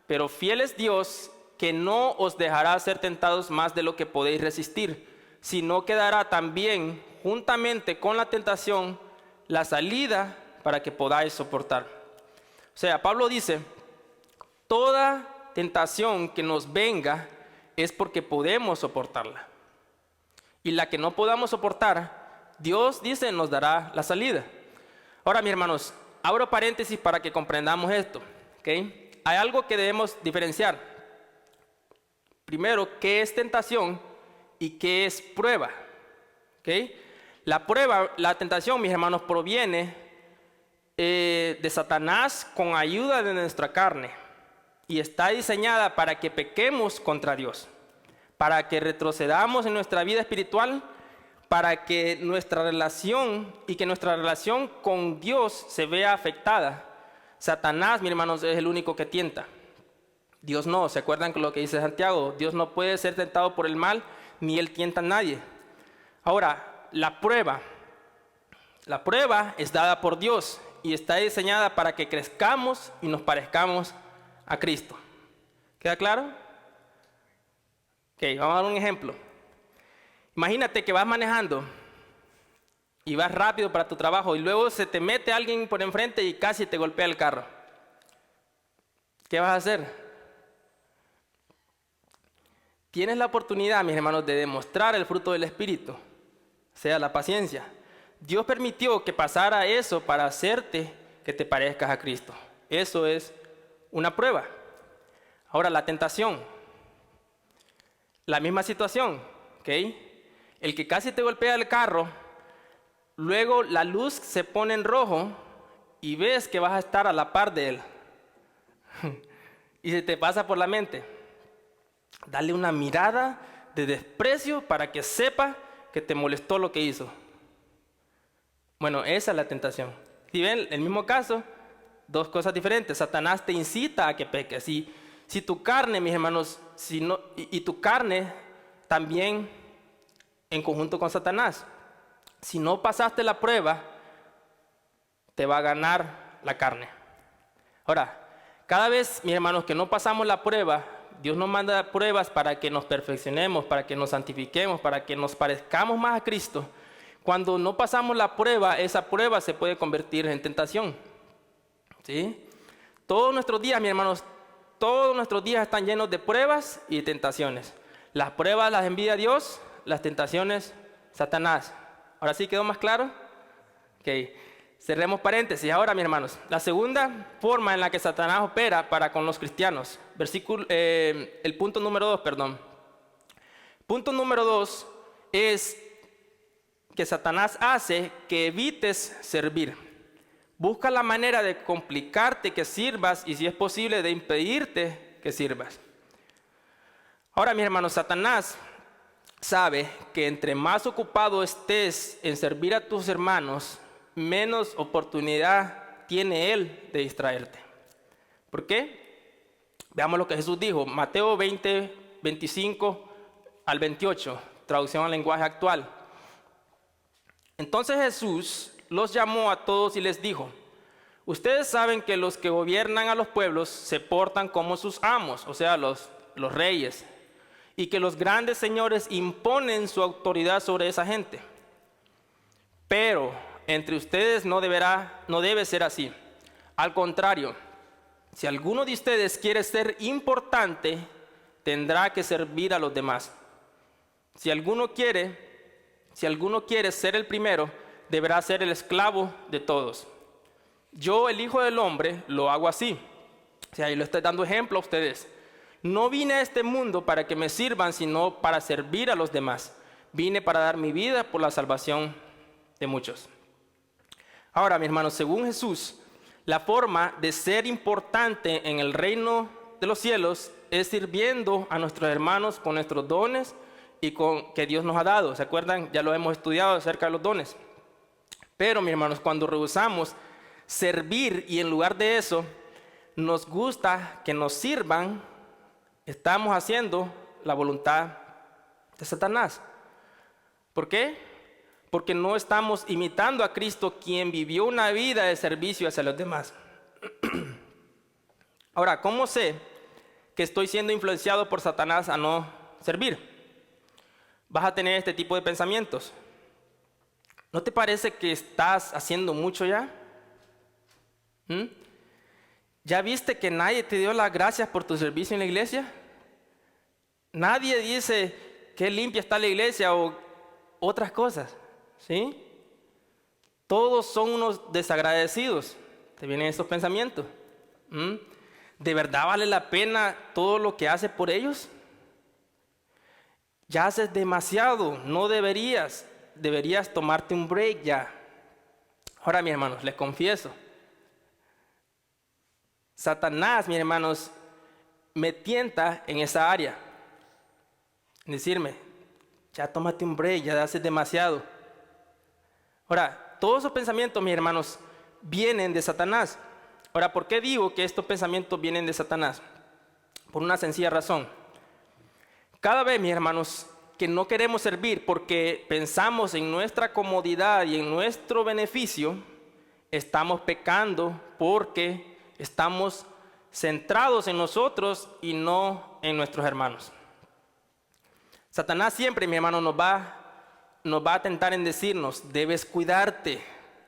pero fiel es Dios, que no os dejará ser tentados más de lo que podéis resistir, sino que dará también juntamente con la tentación la salida para que podáis soportar. O sea, Pablo dice, toda tentación que nos venga es porque podemos soportarla. Y la que no podamos soportar, Dios dice nos dará la salida. Ahora, mis hermanos, abro paréntesis para que comprendamos esto. ¿Okay? Hay algo que debemos diferenciar. Primero, ¿qué es tentación y qué es prueba? ¿Okay? La tentación, mis hermanos, proviene de Satanás con ayuda de nuestra carne. Y está diseñada para que pequemos contra Dios, para que retrocedamos en nuestra vida espiritual, para que nuestra relación con Dios se vea afectada. Satanás, mis hermanos, es el único que tienta. Dios no. ¿Se acuerdan con lo que dice Santiago? Dios no puede ser tentado por el mal, ni él tienta a nadie. Ahora, la prueba es dada por Dios y está diseñada para que crezcamos y nos parezcamos a Cristo. ¿Queda claro? Ok, vamos a dar un ejemplo. Imagínate que vas manejando y vas rápido para tu trabajo y luego se te mete alguien por enfrente y casi te golpea el carro. ¿Qué vas a hacer? Tienes la oportunidad, mis hermanos, de demostrar el fruto del Espíritu, o sea, la paciencia. Dios permitió que pasara eso para hacerte que te parezcas a Cristo. Eso es una prueba. Ahora, la tentación. La misma situación, ¿ok? El que casi te golpea el carro, luego la luz se pone en rojo y ves que vas a estar a la par de él. Y se te pasa por la mente. Dale una mirada de desprecio para que sepa que te molestó lo que hizo. Bueno, esa es la tentación. Si ven, el mismo caso, dos cosas diferentes. Satanás te incita a que peques. Si tu carne, mis hermanos, y tu carne también en conjunto con Satanás, si no pasaste la prueba, te va a ganar la carne. Ahora, cada vez, mis hermanos, que no pasamos la prueba, Dios nos manda pruebas para que nos perfeccionemos, para que nos santifiquemos, para que nos parezcamos más a Cristo. Cuando no pasamos la prueba, esa prueba se puede convertir en tentación. ¿Sí? Todos nuestros días, mis hermanos, todos nuestros días están llenos de pruebas y tentaciones. Las pruebas las envía Dios, las tentaciones, Satanás. ¿Ahora sí quedó más claro? Ok, cerremos paréntesis. Ahora, mis hermanos, la segunda forma en la que Satanás opera para con los cristianos. El punto número 2, perdón. Punto número 2 es que Satanás hace que evites servir. Busca la manera de complicarte que sirvas y, si es posible, de impedirte que sirvas. Ahora, mis hermanos, Satanás sabe que entre más ocupado estés en servir a tus hermanos, menos oportunidad tiene él de distraerte. ¿Por qué? Veamos lo que Jesús dijo. Mateo 20, 25 al 28, traducción al lenguaje actual. Entonces Jesús los llamó a todos y les dijo: ustedes saben que los que gobiernan a los pueblos se portan como sus amos, o sea, los reyes, y que los grandes señores imponen su autoridad sobre esa gente. Pero entre ustedes no debe ser así. Al contrario, si alguno de ustedes quiere ser importante, tendrá que servir a los demás. Si alguno quiere ser el primero, deberá ser el esclavo de todos. Yo, el Hijo del Hombre, lo hago así. O sea, yo le estoy dando ejemplo a ustedes. No vine a este mundo para que me sirvan, sino para servir a los demás. Vine para dar mi vida por la salvación de muchos. Ahora, mis hermanos, según Jesús, la forma de ser importante en el reino de los cielos es sirviendo a nuestros hermanos con nuestros dones y con que Dios nos ha dado. ¿Se acuerdan? Ya lo hemos estudiado acerca de los dones. Pero, mis hermanos, cuando rehusamos servir y en lugar de eso nos gusta que nos sirvan, estamos haciendo la voluntad de Satanás. ¿Por qué? Porque no estamos imitando a Cristo, quien vivió una vida de servicio hacia los demás. Ahora, ¿cómo sé que estoy siendo influenciado por Satanás a no servir? Vas a tener este tipo de pensamientos. ¿No te parece que estás haciendo mucho ya? ¿Ya viste que nadie te dio las gracias por tu servicio en la iglesia? Nadie dice qué limpia está la iglesia o otras cosas, ¿sí? Todos son unos desagradecidos. ¿Te vienen estos pensamientos? ¿De verdad vale la pena todo lo que haces por ellos? Ya haces demasiado, no deberías tomarte un break ya. Ahora, mis hermanos, les confieso, Satanás, mis hermanos, me tienta en esa área. Decirme, ya tómate un break, ya haces demasiado. Ahora, todos esos pensamientos, mis hermanos, vienen de Satanás. Ahora, ¿por qué digo que estos pensamientos vienen de Satanás? Por una sencilla razón. Cada vez, mis hermanos, que no queremos servir porque pensamos en nuestra comodidad y en nuestro beneficio, estamos pecando porque estamos centrados en nosotros y no en nuestros hermanos. Satanás siempre, mi hermano, nos va a tentar en decirnos, debes cuidarte,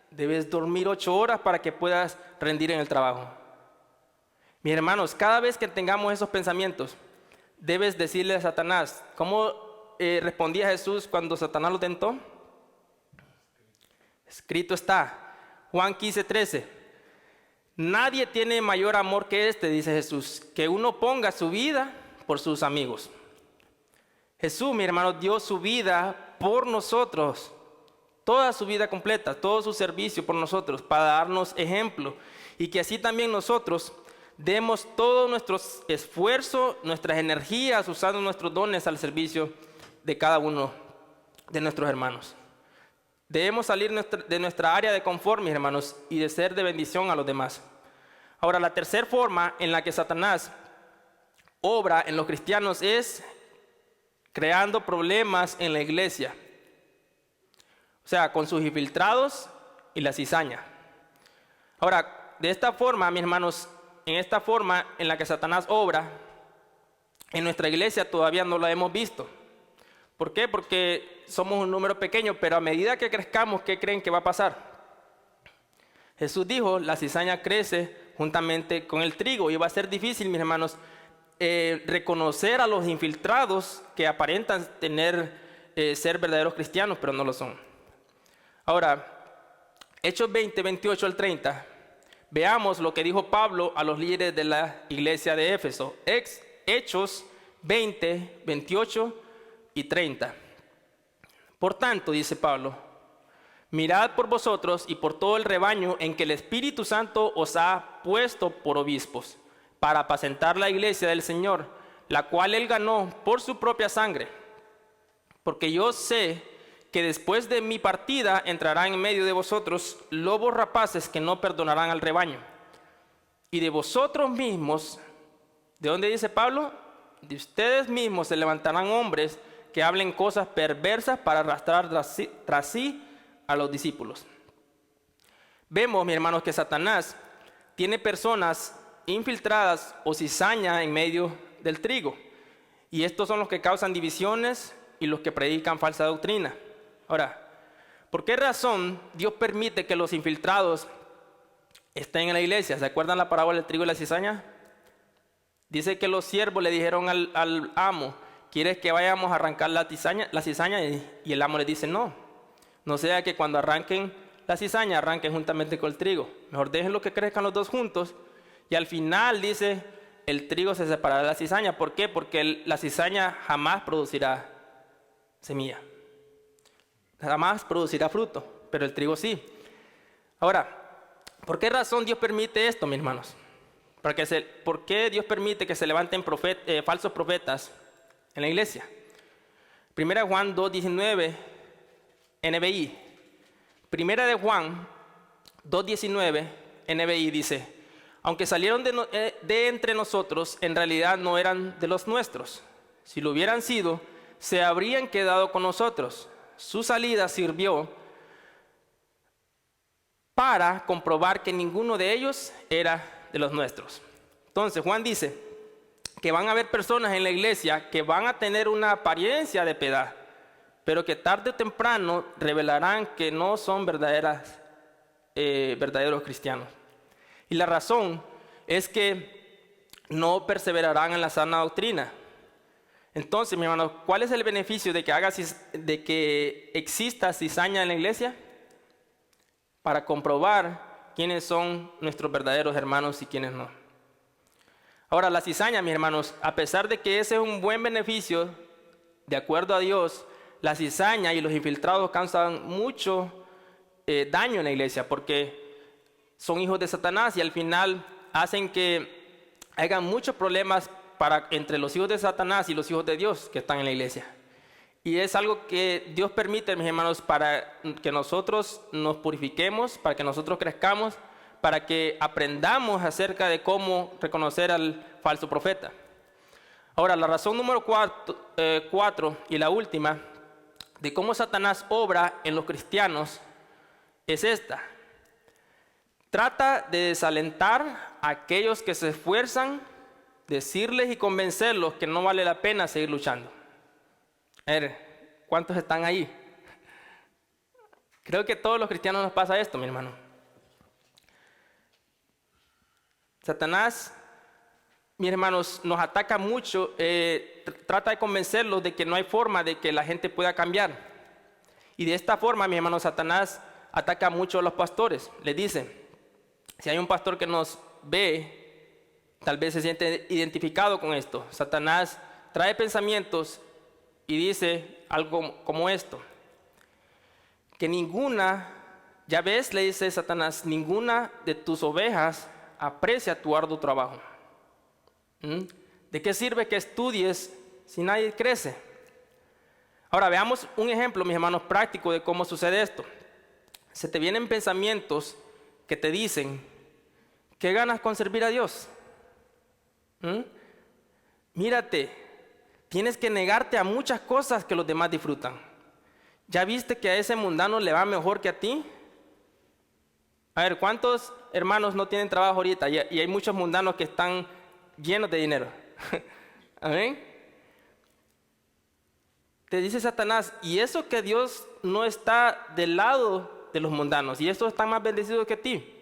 debes dormir 8 horas para que puedas rendir en el trabajo. Mis hermanos, cada vez que tengamos esos pensamientos, debes decirle a Satanás, ¿cómo respondía Jesús cuando Satanás lo tentó? Escrito está, Juan 15:13. Nadie tiene mayor amor que este, dice Jesús, que uno ponga su vida por sus amigos. Jesús, mi hermano, dio su vida por nosotros, toda su vida completa, todo su servicio por nosotros, para darnos ejemplo, y que así también nosotros demos todo nuestro esfuerzo, nuestras energías, usando nuestros dones al servicio de cada uno de nuestros hermanos. Debemos salir de nuestra área de confort, mis hermanos, y de ser de bendición a los demás. Ahora, la tercera forma en la que Satanás obra en los cristianos es creando problemas en la iglesia. O sea, con sus infiltrados y la cizaña. Ahora, de esta forma, mis hermanos, en esta forma en la que Satanás obra, en nuestra iglesia todavía no la hemos visto. ¿Por qué? Porque somos un número pequeño, pero a medida que crezcamos, ¿qué creen que va a pasar? Jesús dijo, la cizaña crece juntamente con el trigo, y va a ser difícil, mis hermanos, reconocer a los infiltrados que aparentan ser verdaderos cristianos, pero no lo son. Ahora, Hechos 20, 28 al 30, veamos lo que dijo Pablo a los líderes de la iglesia de Éfeso. Hechos 20, 28 y 30. Por tanto, dice Pablo, mirad por vosotros y por todo el rebaño en que el Espíritu Santo os ha puesto por obispos, para apacentar la iglesia del Señor, la cual Él ganó por su propia sangre. Porque yo sé que después de mi partida entrarán en medio de vosotros lobos rapaces que no perdonarán al rebaño. Y de vosotros mismos, ¿de dónde dice Pablo? De ustedes mismos se levantarán hombres que hablen cosas perversas para arrastrar tras sí a los discípulos. Vemos, mis hermanos, que Satanás tiene personas infiltradas o cizaña en medio del trigo, y estos son los que causan divisiones y los que predican falsa doctrina. Ahora, ¿Por qué razón Dios permite que los infiltrados estén en la iglesia? ¿Se acuerdan la parábola del trigo y la cizaña? Dice que los siervos le dijeron al amo: ¿quieres que vayamos a arrancar la cizaña? Y el amo les dice: no. No sea que cuando arranquen la cizaña, arranquen juntamente con el trigo. Mejor déjenlo que crezcan los dos juntos. Y al final dice: el trigo se separará de la cizaña. ¿Por qué? Porque la cizaña jamás producirá semilla. Jamás producirá fruto, pero el trigo sí. Ahora, ¿por qué razón Dios permite esto, mis hermanos? ¿Por qué Dios permite que se levanten falsos profetas en la iglesia? 1 Juan 2:19, NBI. 1 de Juan 2:19, NBI dice: aunque salieron de entre nosotros, en realidad no eran de los nuestros. Si lo hubieran sido, se habrían quedado con nosotros. Su salida sirvió para comprobar que ninguno de ellos era de los nuestros. Entonces Juan dice que van a haber personas en la iglesia que van a tener una apariencia de piedad, pero que tarde o temprano revelarán que no son verdaderos cristianos. Y la razón es que no perseverarán en la sana doctrina. Entonces, mi hermano, ¿cuál es el beneficio de que exista cizaña en la iglesia? Para comprobar quiénes son nuestros verdaderos hermanos y quiénes no. Ahora, la cizaña, mis hermanos, a pesar de que ese es un buen beneficio, de acuerdo a Dios, la cizaña y los infiltrados causan mucho daño en la iglesia, porque son hijos de Satanás y al final hacen que haya muchos problemas entre los hijos de Satanás y los hijos de Dios que están en la iglesia. Y es algo que Dios permite, mis hermanos, para que nosotros nos purifiquemos, para que nosotros crezcamos, para que aprendamos acerca de cómo reconocer al falso profeta. Ahora, la razón número 4 y la última de cómo Satanás obra en los cristianos es esta: trata de desalentar a aquellos que se esfuerzan, decirles y convencerlos que no vale la pena seguir luchando. A ver, ¿cuántos están ahí? Creo que a todos los cristianos nos pasa esto, mi hermano. Satanás, mis hermanos, nos ataca mucho, trata de convencerlos de que no hay forma de que la gente pueda cambiar. Y de esta forma, mis hermanos, Satanás ataca mucho a los pastores. Les dice: si hay un pastor que nos ve, tal vez se siente identificado con esto. Satanás trae pensamientos y dice algo como esto: que ya ves, le dice Satanás, ninguna de tus ovejas aprecia tu arduo trabajo. ¿De qué sirve que estudies si nadie crece? Ahora veamos un ejemplo, mis hermanos, práctico de cómo sucede esto. Se te vienen pensamientos que te dicen: ¿qué ganas con servir a Dios? Mírate, tienes que negarte a muchas cosas que los demás disfrutan. ¿Ya viste que a ese mundano le va mejor que a ti? A ver, ¿cuántos hermanos no tienen trabajo ahorita? Y hay muchos mundanos que están llenos de dinero. ¿Amén? Te dice Satanás: y eso que Dios no está del lado de los mundanos, y estos están más bendecidos que ti.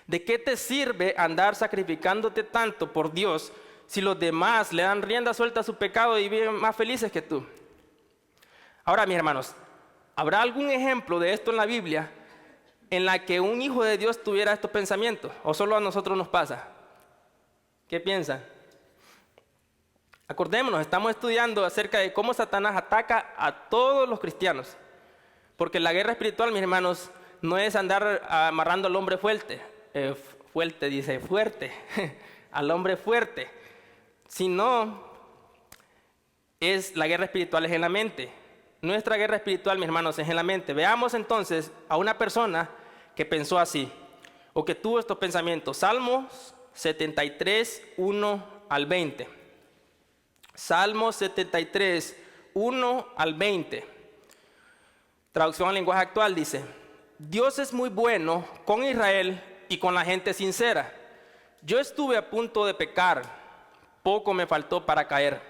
¿De qué te sirve andar sacrificándote tanto por Dios si los demás le dan rienda suelta a su pecado y viven más felices que tú? Ahora, mis hermanos, ¿habrá algún ejemplo de esto en la Biblia en la que un hijo de Dios tuviera estos pensamientos? ¿O solo a nosotros nos pasa? ¿Qué piensan? Acordémonos, estamos estudiando acerca de cómo Satanás ataca a todos los cristianos. Porque la guerra espiritual, mis hermanos, no es andar amarrando al hombre fuerte, al hombre fuerte, sino la guerra espiritual es en la mente. Nuestra guerra espiritual, mis hermanos, es en la mente. Veamos entonces a una persona que pensó así, o que tuvo estos pensamientos. Salmos 73, 1 al 20. Salmos 73, 1 al 20. Traducción al lenguaje actual dice: Dios es muy bueno con Israel y con la gente sincera. Yo estuve a punto de pecar, poco me faltó para caer.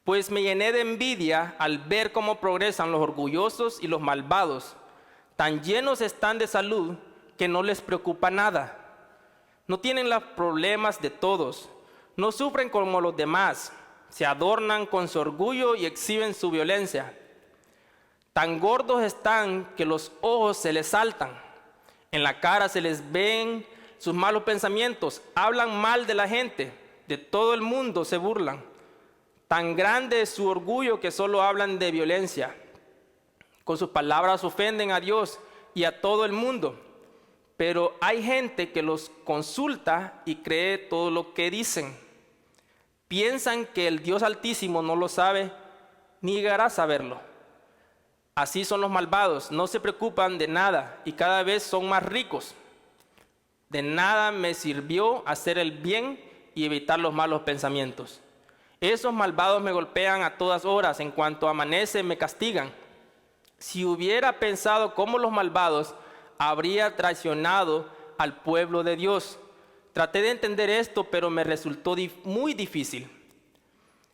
pues me llené de envidia al ver cómo progresan los orgullosos y los malvados. Tan llenos están de salud que no les preocupa nada. No tienen los problemas de todos, no sufren como los demás, se adornan con su orgullo y exhiben su violencia. Tan gordos están que los ojos se les saltan, en la cara se les ven sus malos pensamientos, hablan mal de la gente, de todo el mundo se burlan. Tan grande es su orgullo que solo hablan de violencia. Con sus palabras ofenden a Dios y a todo el mundo. Pero hay gente que los consulta y cree todo lo que dicen. Piensan que el Dios Altísimo no lo sabe, ni llegará a saberlo. Así son los malvados, no se preocupan de nada y cada vez son más ricos. De nada me sirvió hacer el bien y evitar los malos pensamientos. Esos malvados me golpean a todas horas, en cuanto amanece me castigan. Si hubiera pensado como los malvados, habría traicionado al pueblo de Dios. Traté de entender esto, pero me resultó muy difícil.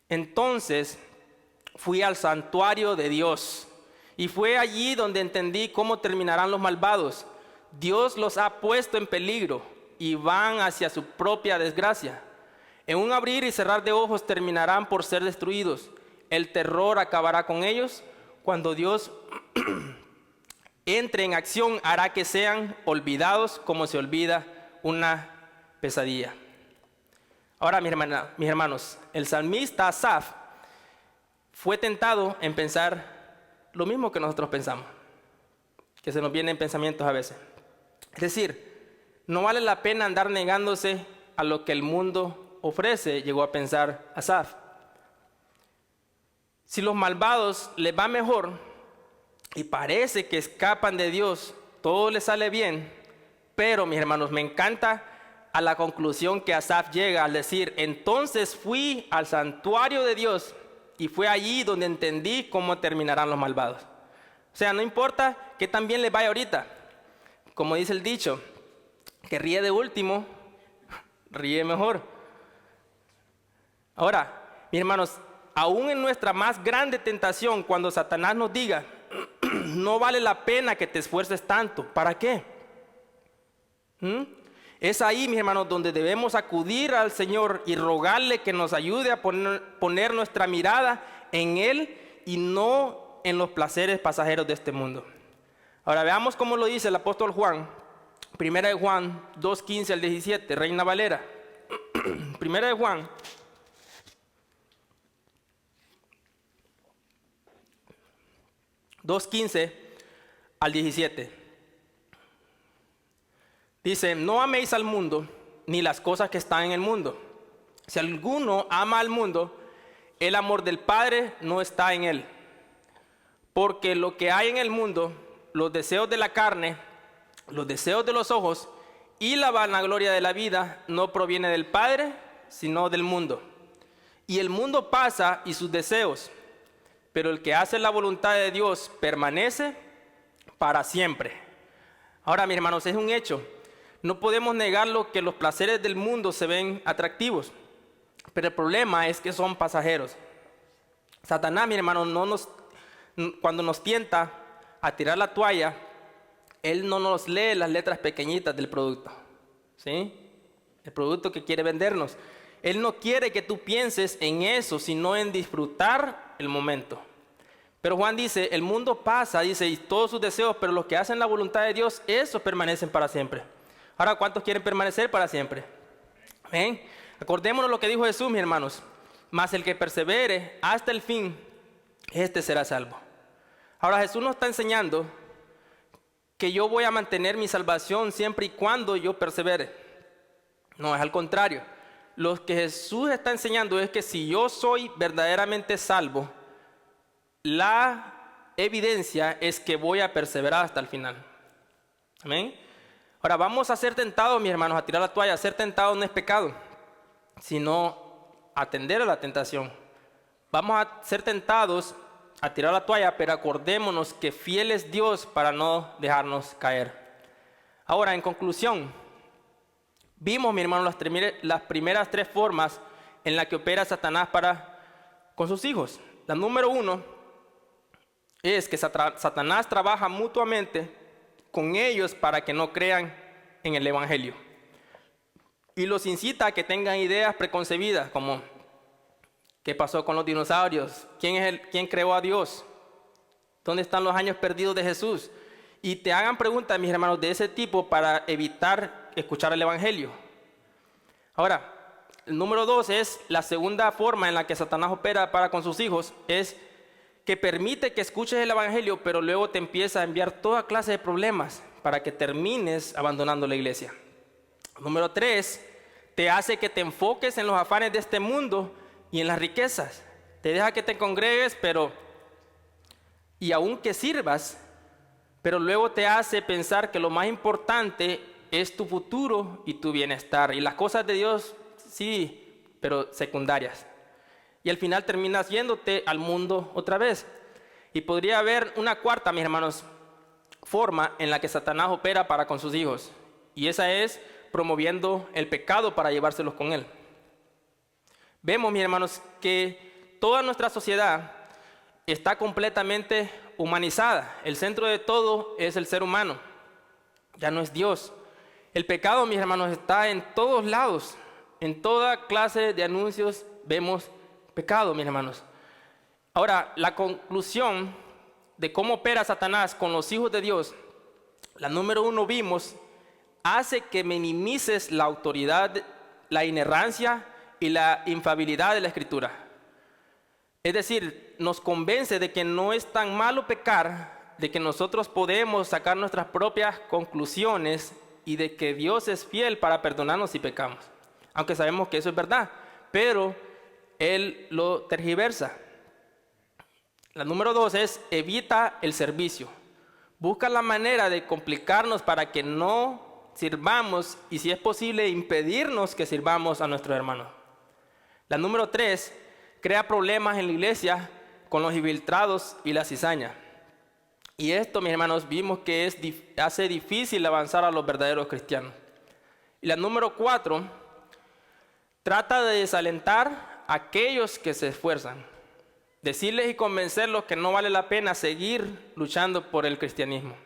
Entonces fui al santuario de Dios, y fue allí donde entendí cómo terminarán los malvados. Dios los ha puesto en peligro y van hacia su propia desgracia. En un abrir y cerrar de ojos terminarán por ser destruidos. El terror acabará con ellos. Cuando Dios entre en acción, hará que sean olvidados como se olvida una pesadilla. Ahora, mis hermanos, el salmista Asaf fue tentado en pensar lo mismo que nosotros pensamos, que se nos vienen pensamientos a veces. Es decir, no vale la pena andar negándose a lo que el mundo ofrece, llegó a pensar Asaf. Si los malvados les va mejor y parece que escapan de Dios, todo les sale bien, pero mis hermanos, me encanta a la conclusión que Asaf llega al decir: entonces fui al santuario de Dios y fue allí donde entendí cómo terminarán los malvados. O sea, no importa que tan bien les vaya ahorita, como dice el dicho, que ríe de último, ríe mejor. Ahora, mis hermanos, aún en nuestra más grande tentación, cuando Satanás nos diga: no vale la pena que te esfuerces tanto, ¿para qué? Es ahí, mis hermanos, donde debemos acudir al Señor y rogarle que nos ayude a poner nuestra mirada en Él y no en los placeres pasajeros de este mundo. Ahora veamos cómo lo dice el apóstol Juan. Primera de Juan 2:15 al 17, Reina Valera. Primera de Juan 2:15 al 17. Dice: no améis al mundo, ni las cosas que están en el mundo. Si alguno ama al mundo, el amor del Padre no está en él. Porque lo que hay en el mundo, los deseos de la carne, los deseos de los ojos y la vanagloria de la vida, no proviene del Padre, sino del mundo. Y el mundo pasa y sus deseos, pero el que hace la voluntad de Dios permanece para siempre. Ahora, mis hermanos, es un hecho. No podemos negarlo que los placeres del mundo se ven atractivos, pero el problema es que son pasajeros. Satanás, mi hermano, cuando nos tienta a tirar la toalla, él no nos lee las letras pequeñitas del producto, ¿sí? El producto que quiere vendernos. Él no quiere que tú pienses en eso, sino en disfrutar el momento. Pero Juan dice: el mundo pasa, dice, y todos sus deseos, pero los que hacen la voluntad de Dios, esos permanecen para siempre. Ahora, ¿cuántos quieren permanecer para siempre? ¿Ven? Acordémonos lo que dijo Jesús, mis hermanos: mas el que persevere hasta el fin, este será salvo. Ahora, Jesús nos está enseñando que yo voy a mantener mi salvación siempre y cuando yo persevere. No, es al contrario. Lo que Jesús está enseñando es que si yo soy verdaderamente salvo, la evidencia es que voy a perseverar hasta el final. Amén. Ahora, vamos a ser tentados, mis hermanos, a tirar la toalla. Ser tentados no es pecado, sino atender a la tentación. Vamos a ser tentados a tirar la toalla, pero acordémonos que fiel es Dios para no dejarnos caer. Ahora, en conclusión, vimos, mi hermano, las primeras tres formas en las que opera Satanás para con sus hijos. La número 1 es que Satanás trabaja mutuamente con ellos para que no crean en el Evangelio. Y los incita a que tengan ideas preconcebidas, como ¿qué pasó con los dinosaurios? ¿Quién creó a Dios? ¿Dónde están los años perdidos de Jesús? Y te hagan preguntas, mis hermanos, de ese tipo para evitar escuchar el Evangelio. Ahora, el número 2 es la segunda forma en la que Satanás opera para con sus hijos, es que permite que escuches el Evangelio, pero luego te empieza a enviar toda clase de problemas para que termines abandonando la iglesia. Número 3, te hace que te enfoques en los afanes de este mundo y en las riquezas. Te deja que te congregues, y aún que sirvas, pero luego te hace pensar que lo más importante es tu futuro y tu bienestar. Y las cosas de Dios, sí, pero secundarias. Y al final terminas yéndote al mundo otra vez. Y podría haber una cuarta, mis hermanos, forma en la que Satanás opera para con sus hijos. Y esa es promoviendo el pecado para llevárselos con él. Vemos, mis hermanos, que toda nuestra sociedad está completamente humanizada. El centro de todo es el ser humano, ya no es Dios. El pecado, mis hermanos, está en todos lados. En toda clase de anuncios vemos pecado, mis hermanos. Ahora, la conclusión de cómo opera Satanás con los hijos de Dios, la número 1 vimos, hace que minimices la autoridad, la inerrancia y la infalibilidad de la Escritura. Es decir, nos convence de que no es tan malo pecar, de que nosotros podemos sacar nuestras propias conclusiones y de que Dios es fiel para perdonarnos si pecamos. Aunque sabemos que eso es verdad, pero Él lo tergiversa. La número 2 es evita el servicio. Busca la manera de complicarnos para que no sirvamos y, si es posible, impedirnos que sirvamos a nuestros hermanos. La número 3 crea problemas en la iglesia con los infiltrados y la cizaña. Y esto, mis hermanos, vimos que hace difícil avanzar a los verdaderos cristianos. Y la número 4, trata de desalentar a aquellos que se esfuerzan. Decirles y convencerlos que no vale la pena seguir luchando por el cristianismo.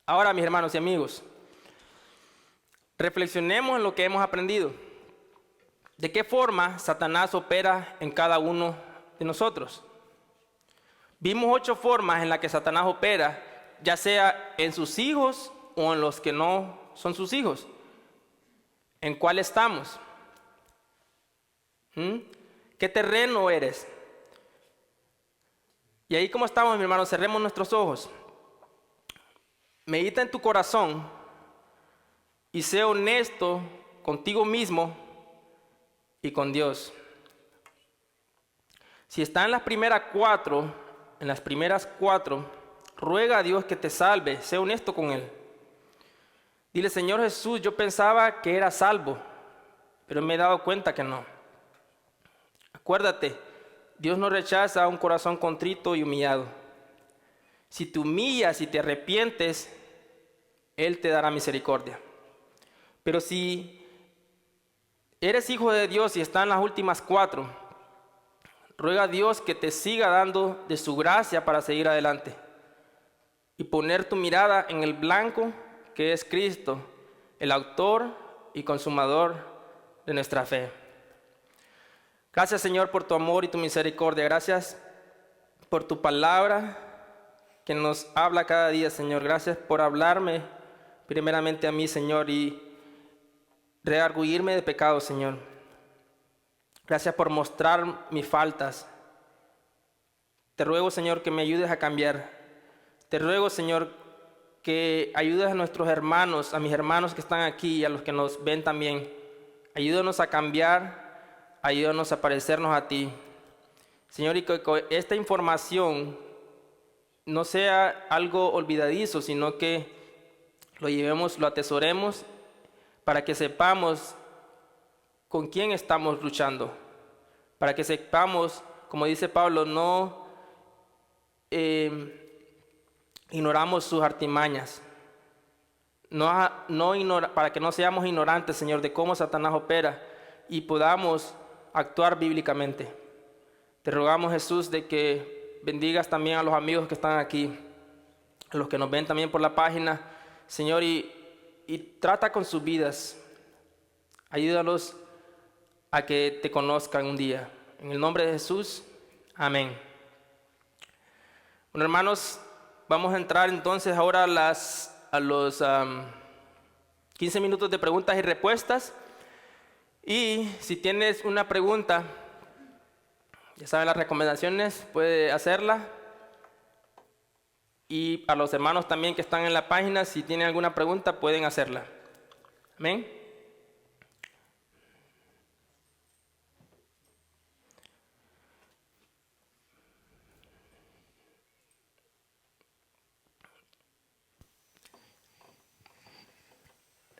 Ahora, mis hermanos y amigos, reflexionemos en lo que hemos aprendido. ¿De qué forma Satanás opera en cada uno de nosotros? Vimos 8 formas en las que Satanás opera, ya sea en sus hijos o en los que no son sus hijos. ¿En cuál estamos? ¿Qué terreno eres? Y ahí, como estamos, mi hermano, cerremos nuestros ojos. Medita en tu corazón y sé honesto contigo mismo y con Dios. Si está en las primeras 4, ruega a Dios que te salve, sé honesto con Él. Dile: Señor Jesús, yo pensaba que era salvo, pero me he dado cuenta que no. Acuérdate, Dios no rechaza un corazón contrito y humillado. Si te humillas y te arrepientes, Él te dará misericordia. Pero si eres hijo de Dios y está en las últimas 4, ruega a Dios que te siga dando de su gracia para seguir adelante y poner tu mirada en el blanco que es Cristo, el autor y consumador de nuestra fe. Gracias, Señor, por tu amor y tu misericordia. Gracias por tu palabra que nos habla cada día, Señor. Gracias por hablarme primeramente a mí, Señor, y redarguirme de pecado, Señor. Gracias por mostrar mis faltas. Te ruego, Señor, que me ayudes a cambiar. Te ruego, Señor, que ayudes a nuestros hermanos, a mis hermanos que están aquí y a los que nos ven también. Ayúdanos a cambiar. Ayúdanos a parecernos a ti. Señor, y que esta información no sea algo olvidadizo, sino que lo llevemos, lo atesoremos, para que sepamos con quién estamos luchando. Para que sepamos, como dice Pablo, no ignoramos sus artimañas. Para que no seamos ignorantes, Señor, de cómo Satanás opera y podamos actuar bíblicamente. Te rogamos, Jesús, de que bendigas también a los amigos que están aquí, a los que nos ven también por la página, Señor, y trata con sus vidas. Ayúdalos a que te conozcan un día. En el nombre de Jesús, amén. Bueno, hermanos, vamos a entrar entonces ahora a los 15 minutos de preguntas y respuestas. Y si tienes una pregunta, ya saben las recomendaciones, puede hacerla. Y a los hermanos también que están en la página, si tienen alguna pregunta, pueden hacerla. Amén.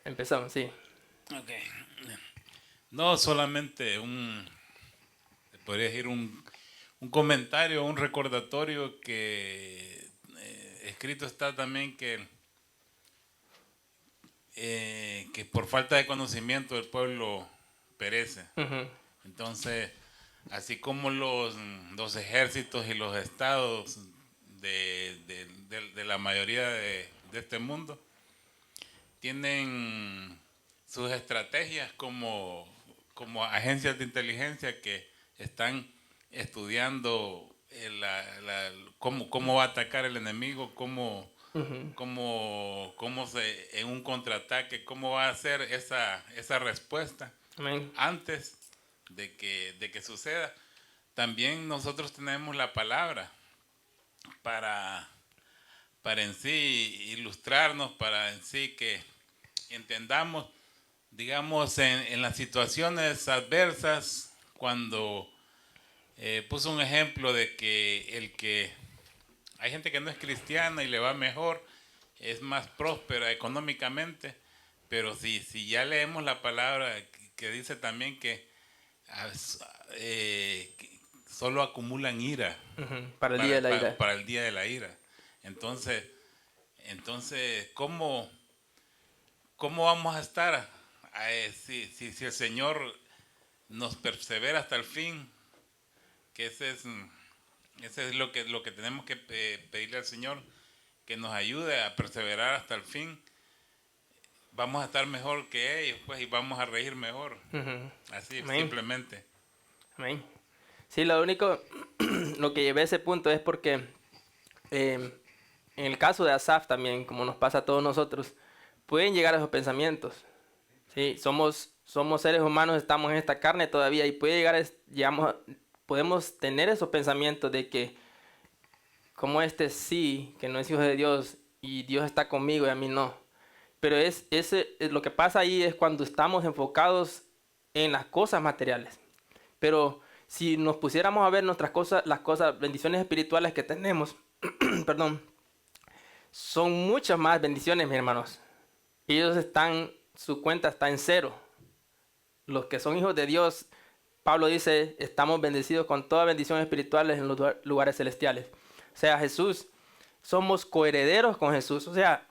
Empezamos, sí. Ok. No solamente podría decir un comentario, un recordatorio que escrito está también que por falta de conocimiento el pueblo perece. Uh-huh. Entonces, así como los ejércitos y los estados de la mayoría de este mundo tienen sus estrategias como agencias de inteligencia que están estudiando cómo va a atacar el enemigo, cómo en un contraataque, cómo va a ser esa respuesta. Amén. Antes de que suceda. También nosotros tenemos la palabra para en sí ilustrarnos, para en sí que entendamos, digamos, en las situaciones adversas, cuando puso un ejemplo de que hay gente que no es cristiana y le va mejor, es más próspera económicamente, pero si ya leemos la palabra que dice también que solo acumulan ira Para el día de la ira. para el día de la ira. Entonces ¿cómo vamos a estar si el Señor nos persevera hasta el fin? Que ese es lo que tenemos que pedirle al Señor, que nos ayude a perseverar hasta el fin. Vamos a estar mejor que ellos, pues, y vamos a reír mejor. Así, amén. Simplemente. Amén. Sí, lo único, lo que llevé a ese punto es porque en el caso de Asaf también, como nos pasa a todos nosotros, pueden llegar a esos pensamientos. Sí, somos seres humanos, estamos en esta carne todavía y puede llegar, podemos tener esos pensamientos de que como sí, que no es hijo de Dios y Dios está conmigo y a mí no. Pero lo que pasa ahí es cuando estamos enfocados en las cosas materiales. Pero si nos pusiéramos a ver las bendiciones espirituales que tenemos, perdón, son muchas más bendiciones, mis hermanos. Su cuenta está en 0. Los que son hijos de Dios, Pablo dice, estamos bendecidos con todas bendiciones espirituales en los lugares celestiales. O sea, somos coherederos con Jesús. O sea,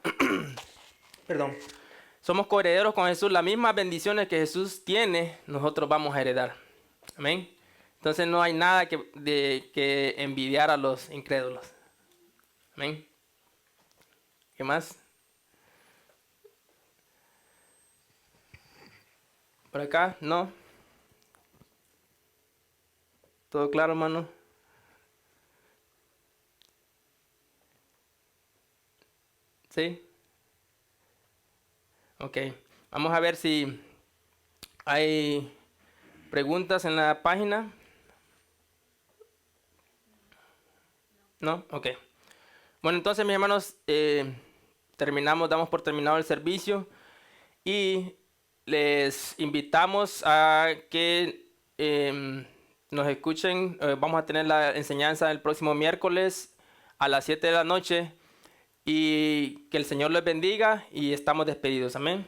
perdón, somos coherederos con Jesús. Las mismas bendiciones que Jesús tiene, nosotros vamos a heredar. Amén. Entonces no hay nada que envidiar a los incrédulos. Amén. ¿Qué más? ¿Por acá? ¿No? ¿Todo claro, hermano? ¿Sí? Ok. Vamos a ver si hay preguntas en la página. ¿No? Ok. Bueno, entonces, mis hermanos, damos por terminado el servicio y les invitamos a que nos escuchen. Vamos a tener la enseñanza el próximo miércoles a las 7 de la noche y que el Señor les bendiga y estamos despedidos. Amén.